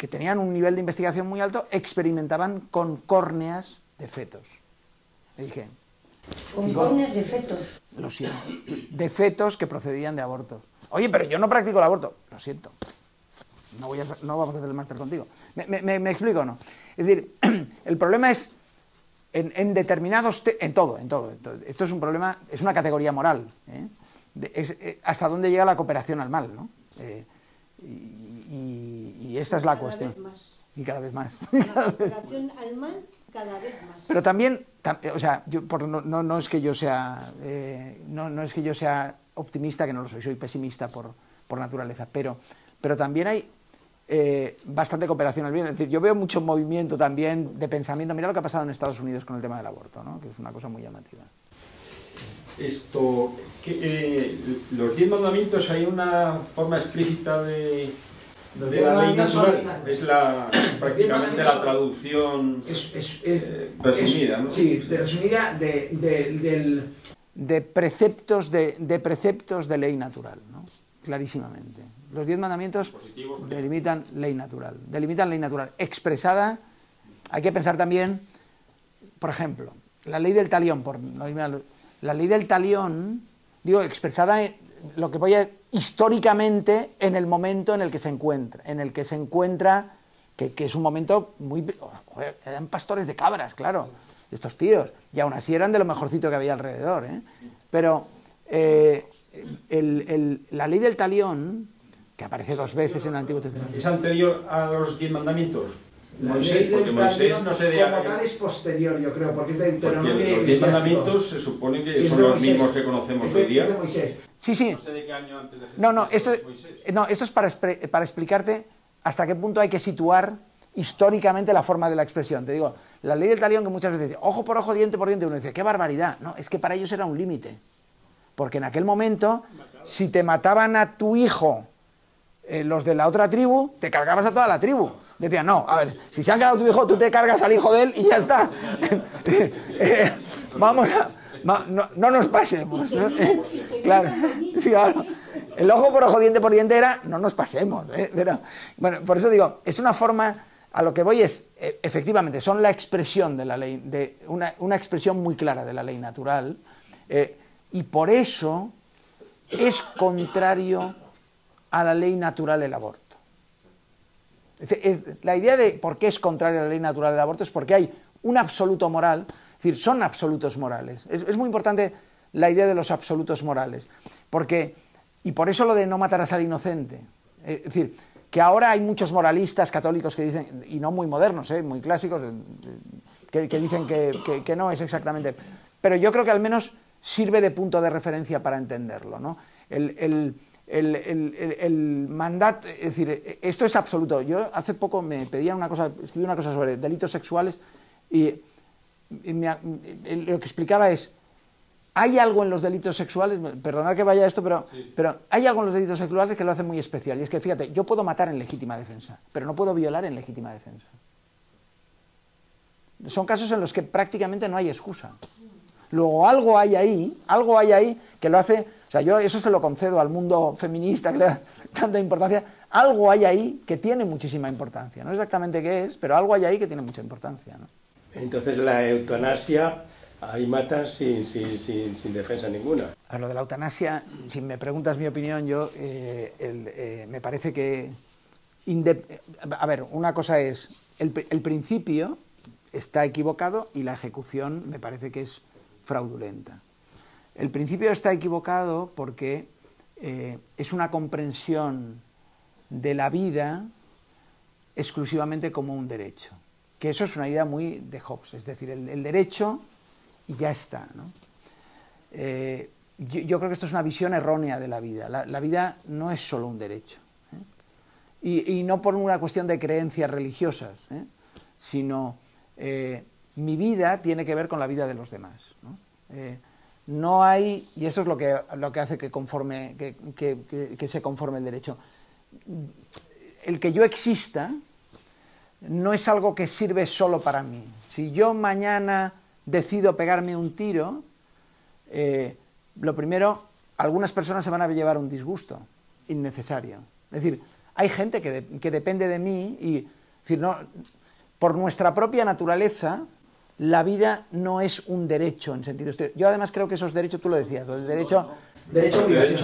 Speaker 2: que tenían un nivel de investigación muy alto, experimentaban con córneas de fetos. Le dije...
Speaker 6: ¿Con córneas de fetos?
Speaker 2: Lo siento. De fetos que procedían de abortos. Oye, pero yo no practico el aborto. Lo siento. No vamos a hacer el máster contigo. ¿Me explico o no? Es decir, el problema es en determinados... en todo. Esto es un problema, es una categoría moral. Hasta dónde llega la cooperación al mal, ¿no? Y esta es la cuestión. Y cada vez más.
Speaker 6: La cooperación al mal cada vez más.
Speaker 2: Pero también, o sea, no es que yo sea no es que yo sea optimista, que no lo soy pesimista por naturaleza, pero también hay bastante cooperación al bien. Es decir, yo veo mucho movimiento también de pensamiento. Mira lo que ha pasado en Estados Unidos con el tema del aborto, ¿no? Que es una cosa muy llamativa.
Speaker 7: Los 10 mandamientos, hay una forma explícita de la ley natural, es prácticamente la traducción resumida, ¿no?
Speaker 9: Sí, resumida
Speaker 2: de preceptos de ley natural, ¿no? Clarísimamente. Los 10 mandamientos delimitan ley natural, expresada. Hay que pensar también, por ejemplo, la ley del talión, la ley del talión, digo, expresada lo que voy a históricamente en el momento en el que se encuentra, que es un momento muy... Joder, eran pastores de cabras, claro, estos tíos, y aún así eran de lo mejorcito que había alrededor, ¿eh? Pero la ley del talión, que aparece 2 veces en el Antiguo Testamento...
Speaker 7: ¿Es anterior a los 10 mandamientos?
Speaker 9: Moisés, porque Moisés no se como tal es posterior, yo creo, porque es de Deuteronomio.
Speaker 7: Los 10 mandamientos se supone que son los mismos que conocemos hoy día.
Speaker 2: Sí.
Speaker 7: No sé de qué año antes de Jesús.
Speaker 2: Esto es para explicarte hasta qué punto hay que situar históricamente la forma de la expresión. Te digo, la ley del talión, que muchas veces dice ojo por ojo, diente por diente, uno dice, qué barbaridad. No, es que para ellos era un límite. Porque en aquel momento, si te mataban a tu hijo los de la otra tribu, te cargabas a toda la tribu. Decían, no, a ver, si se han cargado tu hijo, tú te cargas al hijo de él y ya está. No nos pasemos, ¿no? Claro, sí, claro. El ojo por ojo, diente por diente era, no nos pasemos, ¿eh? Pero, bueno, por eso digo, es una forma, a lo que voy es, efectivamente, son la expresión de la ley, de una expresión muy clara de la ley natural, y por eso es contrario a la ley natural el aborto. La idea de por qué es contrario a la ley natural del aborto es porque hay un absoluto moral, es decir, son absolutos morales. Es muy importante la idea de los absolutos morales, y por eso lo de no matarás al inocente. Es decir, que ahora hay muchos moralistas católicos que dicen, y no muy modernos, muy clásicos, que dicen que no es exactamente, pero yo creo que al menos sirve de punto de referencia para entenderlo, ¿no? El mandato, es decir, esto es absoluto. Yo hace poco me pedían escribí una cosa sobre delitos sexuales y lo que explicaba es, hay algo en los delitos sexuales, perdonad que vaya a esto, pero hay algo en los delitos sexuales que lo hace muy especial, y es que, fíjate, yo puedo matar en legítima defensa, pero no puedo violar en legítima defensa. Son casos en los que prácticamente no hay excusa. Luego algo hay ahí que lo hace... O sea, yo eso se lo concedo al mundo feminista que le da tanta importancia. Algo hay ahí que tiene muchísima importancia. No exactamente qué es, pero algo hay ahí que tiene mucha importancia, ¿no?
Speaker 11: Entonces la eutanasia, ahí matan sin defensa ninguna.
Speaker 2: A lo de la eutanasia, si me preguntas mi opinión, yo me parece que... A ver, una cosa es, el principio está equivocado y la ejecución me parece que es fraudulenta. El principio está equivocado porque es una comprensión de la vida exclusivamente como un derecho. Que eso es una idea muy de Hobbes, es decir, el derecho y ya está, ¿no? Yo creo que esto es una visión errónea de la vida. La vida no es solo un derecho, ¿eh? Y no por una cuestión de creencias religiosas, ¿eh? Sino mi vida tiene que ver con la vida de los demás, ¿no? No hay, y esto es lo que hace que se conforme el derecho. El que yo exista no es algo que sirve solo para mí. Si yo mañana decido pegarme un tiro, lo primero, algunas personas se van a llevar un disgusto innecesario. Es decir, hay gente que depende de mí y, es decir, no, por nuestra propia naturaleza, la vida no es un derecho en sentido estricto. Yo además creo que esos derechos, tú lo decías, el derecho...
Speaker 7: Derecho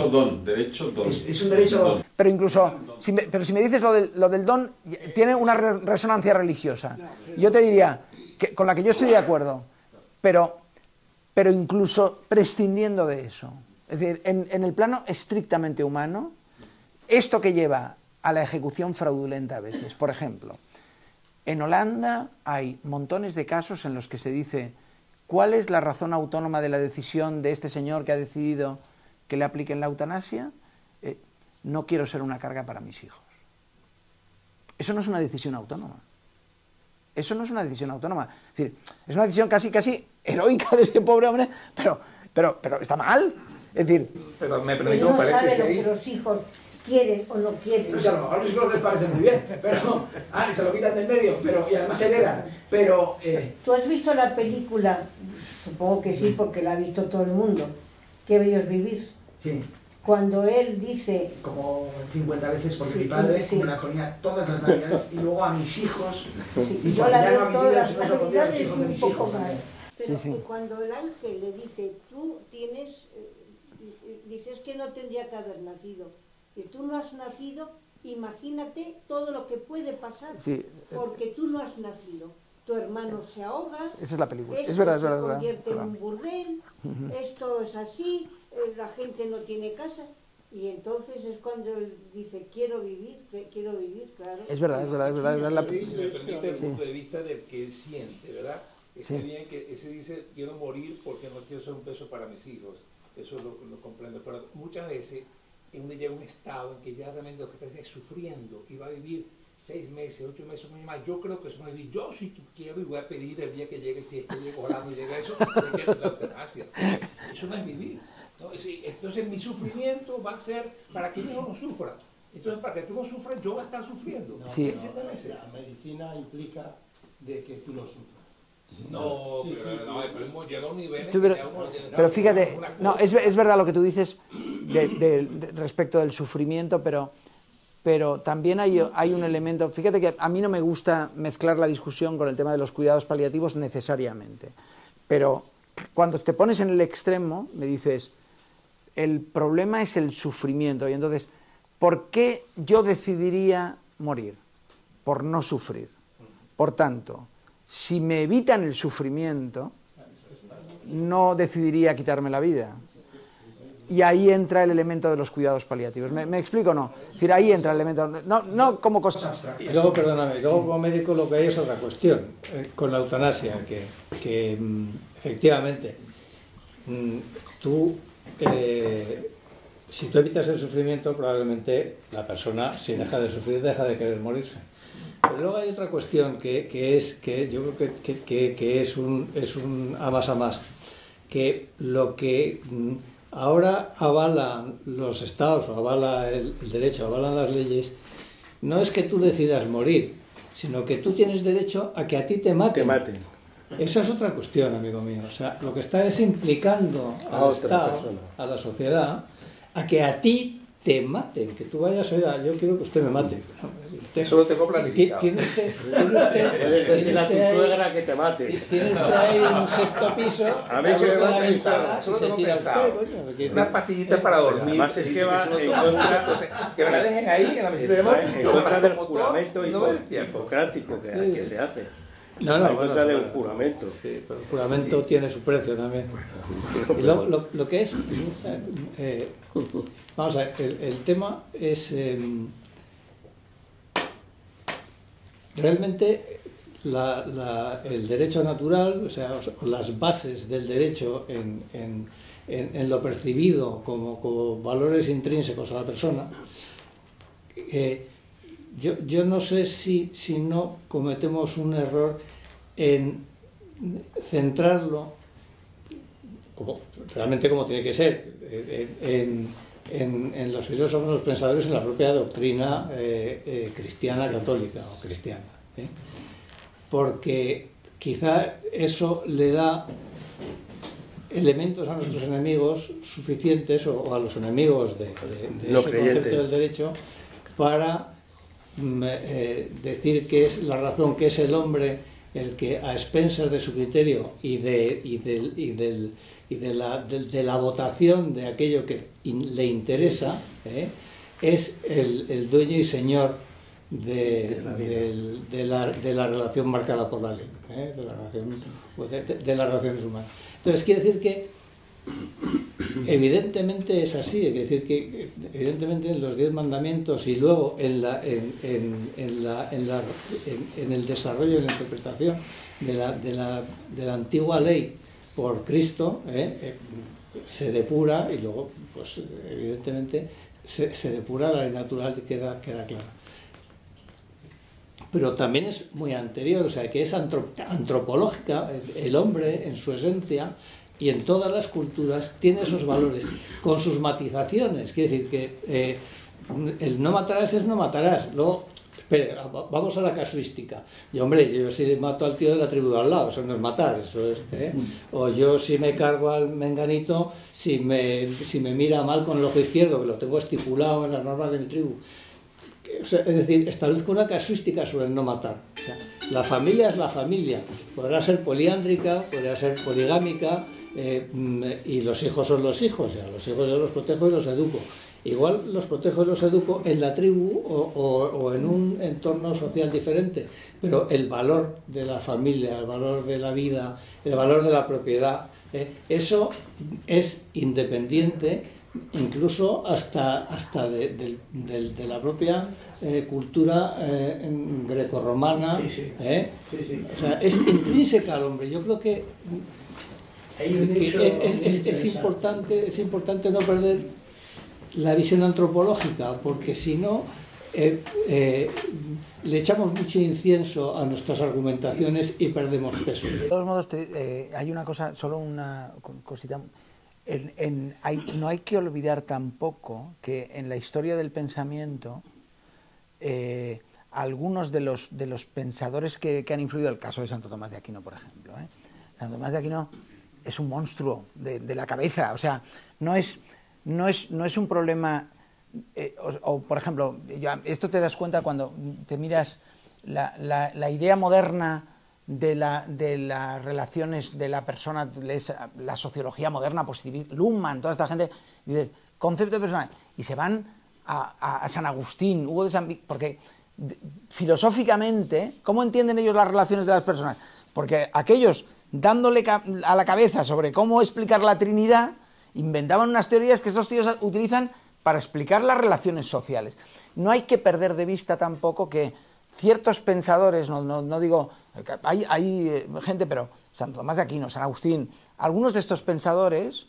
Speaker 7: don.
Speaker 9: Es un derecho don.
Speaker 2: Pero incluso, si me dices lo del don, tiene una resonancia religiosa. Yo te diría, que, con la que yo estoy de acuerdo, pero incluso prescindiendo de eso. Es decir, en el plano estrictamente humano, esto que lleva a la ejecución fraudulenta a veces, por ejemplo, en Holanda hay montones de casos en los que se dice ¿cuál es la razón autónoma de la decisión de este señor que ha decidido que le apliquen la eutanasia? No quiero ser una carga para mis hijos. Eso no es una decisión autónoma. Eso no es una decisión autónoma. Es decir, es una decisión casi heroica de ese pobre hombre, pero está mal. Es decir...
Speaker 9: Pero me permito un
Speaker 6: paréntesis ahí. No sabe lo que los hijos quieren o no quieren.
Speaker 9: No sé, a lo mejor a los hijos les parece muy bien, pero... se lo quitan del medio, y además se heredan. Pero...
Speaker 6: ¿Tú has visto la película? Supongo que sí, porque la ha visto todo el mundo. ¿Qué bellos vivir?
Speaker 9: Sí.
Speaker 6: Cuando él dice...
Speaker 9: Como 50 veces, porque mi padre me la ponía todas las navidades y luego a mis hijos.
Speaker 6: Y yo la veo todas las navidades y un poco más. Pero
Speaker 2: sí.
Speaker 6: cuando el ángel le dice, tú tienes... dices que no tendría que haber nacido. Y tú no has nacido, imagínate todo lo que puede pasar. Sí. Porque tú no has nacido. Tu hermano se ahoga.
Speaker 2: Esa es la película.
Speaker 6: Esto
Speaker 2: es verdad,
Speaker 6: se convierte en un burdel. Esto es así. La gente no tiene casa. Y entonces es cuando él dice, quiero vivir, claro.
Speaker 2: Es verdad.
Speaker 5: Me permite el punto de vista del que él siente, ¿verdad? Está bien que ese dice, quiero morir porque no quiero ser un peso para mis hijos. Eso lo comprendo. Pero muchas veces uno llega a un estado en que ya realmente lo que está es sufriendo y va a vivir 6 meses, 8 meses, un año más. Yo creo que eso no es vivir. Yo si quiero y voy a pedir el día que llegue, si es que llego orando y llega eso, que es la eutanasia. Eso no es vivir, ¿no? Entonces mi sufrimiento va a ser para que mi hijo no sufra. Entonces para que tú no sufras, yo voy a estar sufriendo.
Speaker 11: No,
Speaker 5: 6, 7 meses.
Speaker 11: La medicina implica de que tú no sufras.
Speaker 5: No, pero hemos llegado a un nivel...
Speaker 2: Pero fíjate, no, es verdad lo que tú dices respecto del sufrimiento, pero también hay un elemento... Fíjate que a mí no me gusta mezclar la discusión con el tema de los cuidados paliativos necesariamente, pero cuando te pones en el extremo, me dices, el problema es el sufrimiento, y entonces, ¿por qué yo decidiría morir? Por no sufrir. Por tanto, si me evitan el sufrimiento, no decidiría quitarme la vida. Y ahí entra el elemento de los cuidados paliativos. ¿Me explico o no? Es decir, ahí entra el elemento, no como cosa abstracta.
Speaker 11: Y luego, perdóname, luego como médico lo que hay es otra cuestión, con la eutanasia, que efectivamente, si tú evitas el sufrimiento, probablemente la persona, si deja de sufrir, deja de querer morirse. Pero luego hay otra cuestión que yo creo que es un a más, que lo que ahora avalan los estados, o avala el derecho, avalan las leyes, no es que tú decidas morir, sino que tú tienes derecho a que a ti te maten. Esa es otra cuestión, amigo mío. O sea, lo que está es implicando al Estado, a la sociedad, a que a ti te maten, que tú vayas, oiga, yo quiero que usted me mate.
Speaker 5: Eso lo tengo planificado.
Speaker 11: Puedes decirle a tu suegra que te mate. ¿Tiene usted ahí un 6º piso?
Speaker 5: A mí eso lo tengo pensado. Eso lo tengo pensado. Unas pastillitas para dormir.
Speaker 11: Además es que va en contra...
Speaker 5: Que me la dejen ahí en la mesita de moto.
Speaker 11: En contra del juramento hipocrático que se hace. En contra del juramento. Sí, pero el juramento tiene su precio también. Y lo que es... vamos a ver, el tema es... realmente el derecho natural, o sea, las bases del derecho en lo percibido como valores intrínsecos a la persona, yo no sé si no cometemos un error en centrarlo realmente como tiene que ser en los filósofos, los pensadores, en la propia doctrina cristiana, católica o cristiana, porque quizá eso le da elementos a nuestros enemigos suficientes, o a los enemigos de ese concepto del derecho, para decir que es la razón, que es el hombre el que a expensas de su criterio y de la votación de aquello que le interesa, es el dueño y señor de la relación marcada por la ley, de las relaciones humanas. Entonces quiere decir que evidentemente es así, es decir que evidentemente en los 10 mandamientos y luego en el desarrollo y la interpretación de la antigua ley por Cristo, se depura, y luego pues evidentemente se depura la ley natural, queda clara. Pero también es muy anterior, o sea que es antropológica. El hombre en su esencia y en todas las culturas tiene esos valores, con sus matizaciones. Quiere decir que el no matarás es no matarás. Luego, espere, vamos a la casuística. Y hombre, yo si mato al tío de la tribu de al lado, eso no es matar, eso es... O yo si me cargo al menganito, si me mira mal con el ojo izquierdo, que lo tengo estipulado en las normas de mi tribu. O sea, es decir, establezco una casuística sobre el no matar. O sea, la familia es la familia. Podrá ser poliándrica, podrá ser poligámica, y los hijos son los hijos. O sea, los hijos yo los protejo y los educo. Igual los protejo y los educo en la tribu o en un entorno social diferente. Pero el valor de la familia, el valor de la vida, el valor de la propiedad, eso es independiente incluso hasta de la propia cultura grecorromana. O sea, es intrínseca al hombre. Yo creo que es importante no perder la visión antropológica, porque si no le echamos mucho incienso a nuestras argumentaciones y perdemos peso.
Speaker 2: De todos modos, hay una cosa, solo una cosita. No hay que olvidar tampoco que en la historia del pensamiento algunos de los pensadores que han influido, el caso de Santo Tomás de Aquino, por ejemplo, Santo Tomás de Aquino es un monstruo de la cabeza, o sea, no es un problema, o por ejemplo, esto te das cuenta cuando te miras la idea moderna de las relaciones de la persona, la sociología moderna, positivista, Luhmann, toda esta gente, dice, concepto de persona, y se van a San Agustín, Hugo de San Vicente, porque filosóficamente, ¿cómo entienden ellos las relaciones de las personas? Porque aquellos, dándole a la cabeza sobre cómo explicar la Trinidad, inventaban unas teorías que esos tíos utilizan para explicar las relaciones sociales. No hay que perder de vista tampoco que ciertos pensadores, no digo, hay gente, pero Santo Tomás de Aquino, San Agustín, algunos de estos pensadores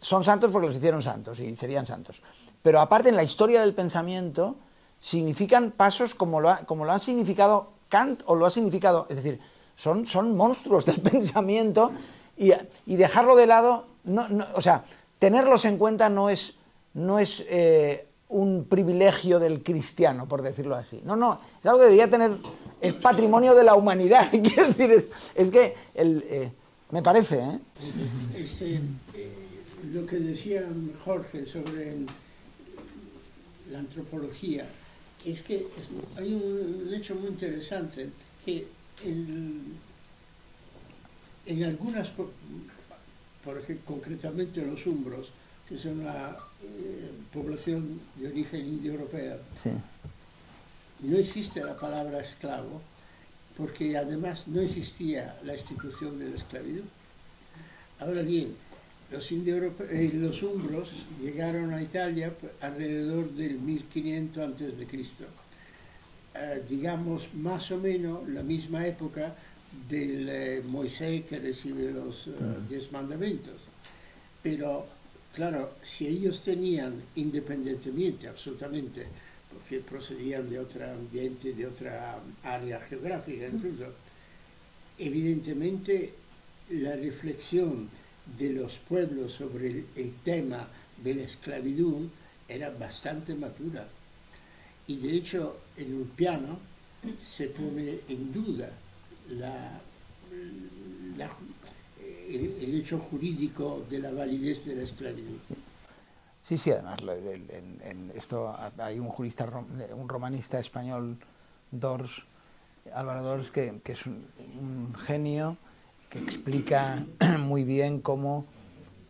Speaker 2: son santos porque los hicieron santos y serían santos. Pero aparte en la historia del pensamiento significan pasos como lo han significado Kant o lo ha significado, es decir, son monstruos del pensamiento y dejarlo de lado, o sea, tenerlos en cuenta no es un privilegio del cristiano, por decirlo así. No, es algo que debería tener el patrimonio de la humanidad. Quiero decir, es que me parece,
Speaker 1: lo que decía Jorge sobre la antropología es que hay un hecho muy interesante que en algunas, por ejemplo, concretamente los umbros, que es una población de origen indoeuropea, sí, no existe la palabra esclavo, porque además no existía la institución de la esclavitud. Ahora bien, los umbros llegaron a Italia alrededor del 1500 a.C., digamos más o menos la misma época del Moisés que recibe los 10 mandamientos. Pero claro, si ellos tenían independientemente, absolutamente, porque procedían de otro ambiente, de otra área geográfica incluso, evidentemente la reflexión de los pueblos sobre el tema de la esclavitud era bastante madura. Y de hecho, en un piano se pone en duda el hecho jurídico de la validez de la esclavitud.
Speaker 2: Sí, sí, además en esto hay un jurista, un romanista español, Dors, Álvaro Dors, que es un genio, que explica muy bien cómo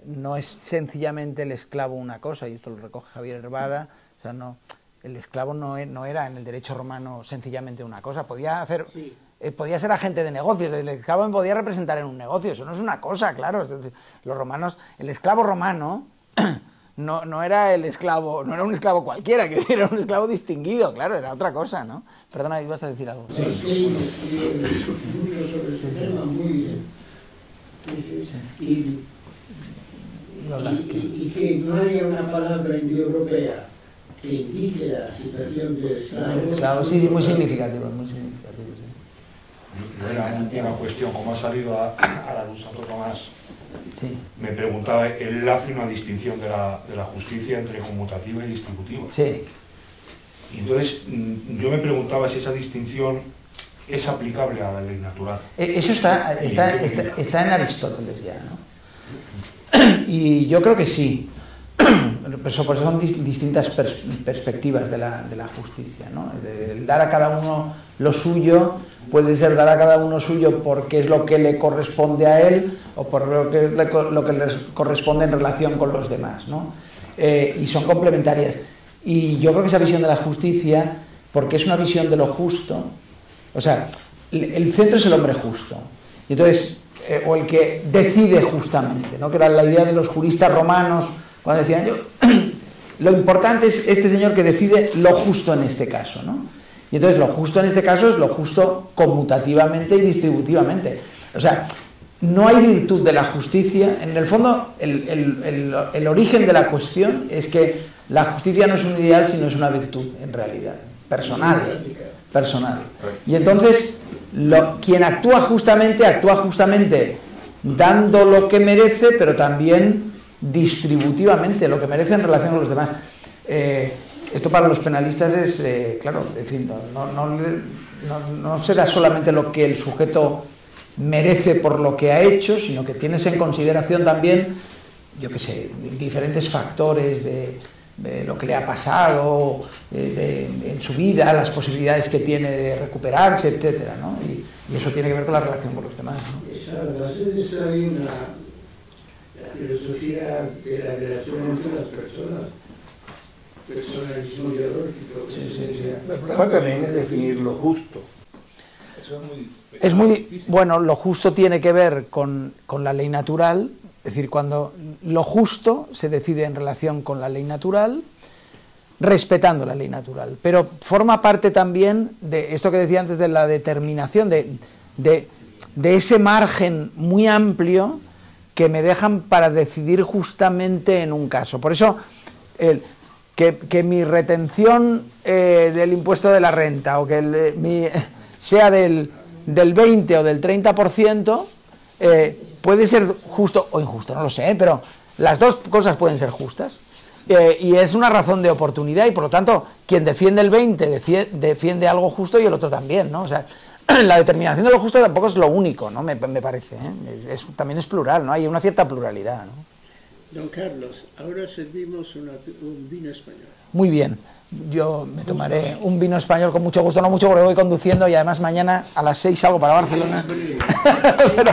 Speaker 2: no es sencillamente el esclavo una cosa, y esto lo recoge Javier Herbada, o sea, no, el esclavo no era en el derecho romano sencillamente una cosa, podía ser agente de negocios, el esclavo me podía representar en un negocio, eso no es una cosa, claro, los romanos, el esclavo romano no era el esclavo, no era un esclavo cualquiera, que era un esclavo distinguido, claro, era otra cosa, ¿no? Perdona, ibas a decir algo.
Speaker 1: Sí, mucho sobre ese tema, muy bien. Y que no haya una palabra indoeuropea que indique la situación de esclavos.
Speaker 2: Sí, muy significativo, muy significativo, sí.
Speaker 12: Era una cuestión, como ha salido a la luz Santo Tomás,
Speaker 2: sí.
Speaker 12: Me preguntaba, él hace una distinción de la justicia entre conmutativa y distributiva.
Speaker 2: Sí.
Speaker 12: Y entonces yo me preguntaba si esa distinción es aplicable a la ley natural.
Speaker 2: Eso está en Aristóteles ya, ¿no? Y yo creo que sí. Por eso son distintas perspectivas de la justicia, ¿no? El dar a cada uno lo suyo puede ser dar a cada uno suyo porque es lo que le corresponde a él o por lo que le corresponde en relación con los demás, ¿no? Y son complementarias. Y yo creo que esa visión de la justicia, porque es una visión de lo justo, o sea, el centro es el hombre justo. Y entonces, o el que decide justamente, ¿no? Que era la idea de los juristas romanos, cuando decían, lo importante es este señor que decide lo justo en este caso, ¿no? Y entonces lo justo en este caso es lo justo conmutativamente y distributivamente. O sea, no hay virtud de la justicia. En el fondo, el origen de la cuestión es que la justicia no es un ideal, sino es una virtud, en realidad, personal. Y entonces, quien actúa justamente dando lo que merece, pero también distributivamente, lo que merece en relación con los demás. Esto para los penalistas es, claro, en fin, no será solamente lo que el sujeto merece por lo que ha hecho, sino que tienes en consideración también, yo qué sé, diferentes factores de lo que le ha pasado en su vida, las posibilidades que tiene de recuperarse, etcétera, ¿no? Y eso tiene que ver con la relación con los demás, ¿no?
Speaker 1: A base de eso hay una filosofía de la relación entre las personas, personalismo ideológico.
Speaker 5: El problema también es definir lo justo.
Speaker 2: Es muy bueno, lo justo tiene que ver con la ley natural, es decir, cuando lo justo se decide en relación con la ley natural, respetando la ley natural, pero forma parte también de esto que decía antes de la determinación, de ese margen muy amplio que me dejan para decidir justamente en un caso. Por eso, que mi retención del impuesto de la renta o que sea del 20 o del 30%, puede ser justo o injusto, no lo sé, pero las dos cosas pueden ser justas. Y es una razón de oportunidad y por lo tanto quien defiende el 20 defiende algo justo y el otro también, ¿no? O sea, la determinación de lo justo tampoco es lo único, ¿no? Me parece, ¿eh? También es plural, ¿no? Hay una cierta pluralidad, ¿no?
Speaker 1: Don Carlos, ahora servimos un vino español.
Speaker 2: Muy bien, yo me tomaré un vino español con mucho gusto, no mucho porque voy conduciendo y además mañana a las 6 salgo para Barcelona. Pero...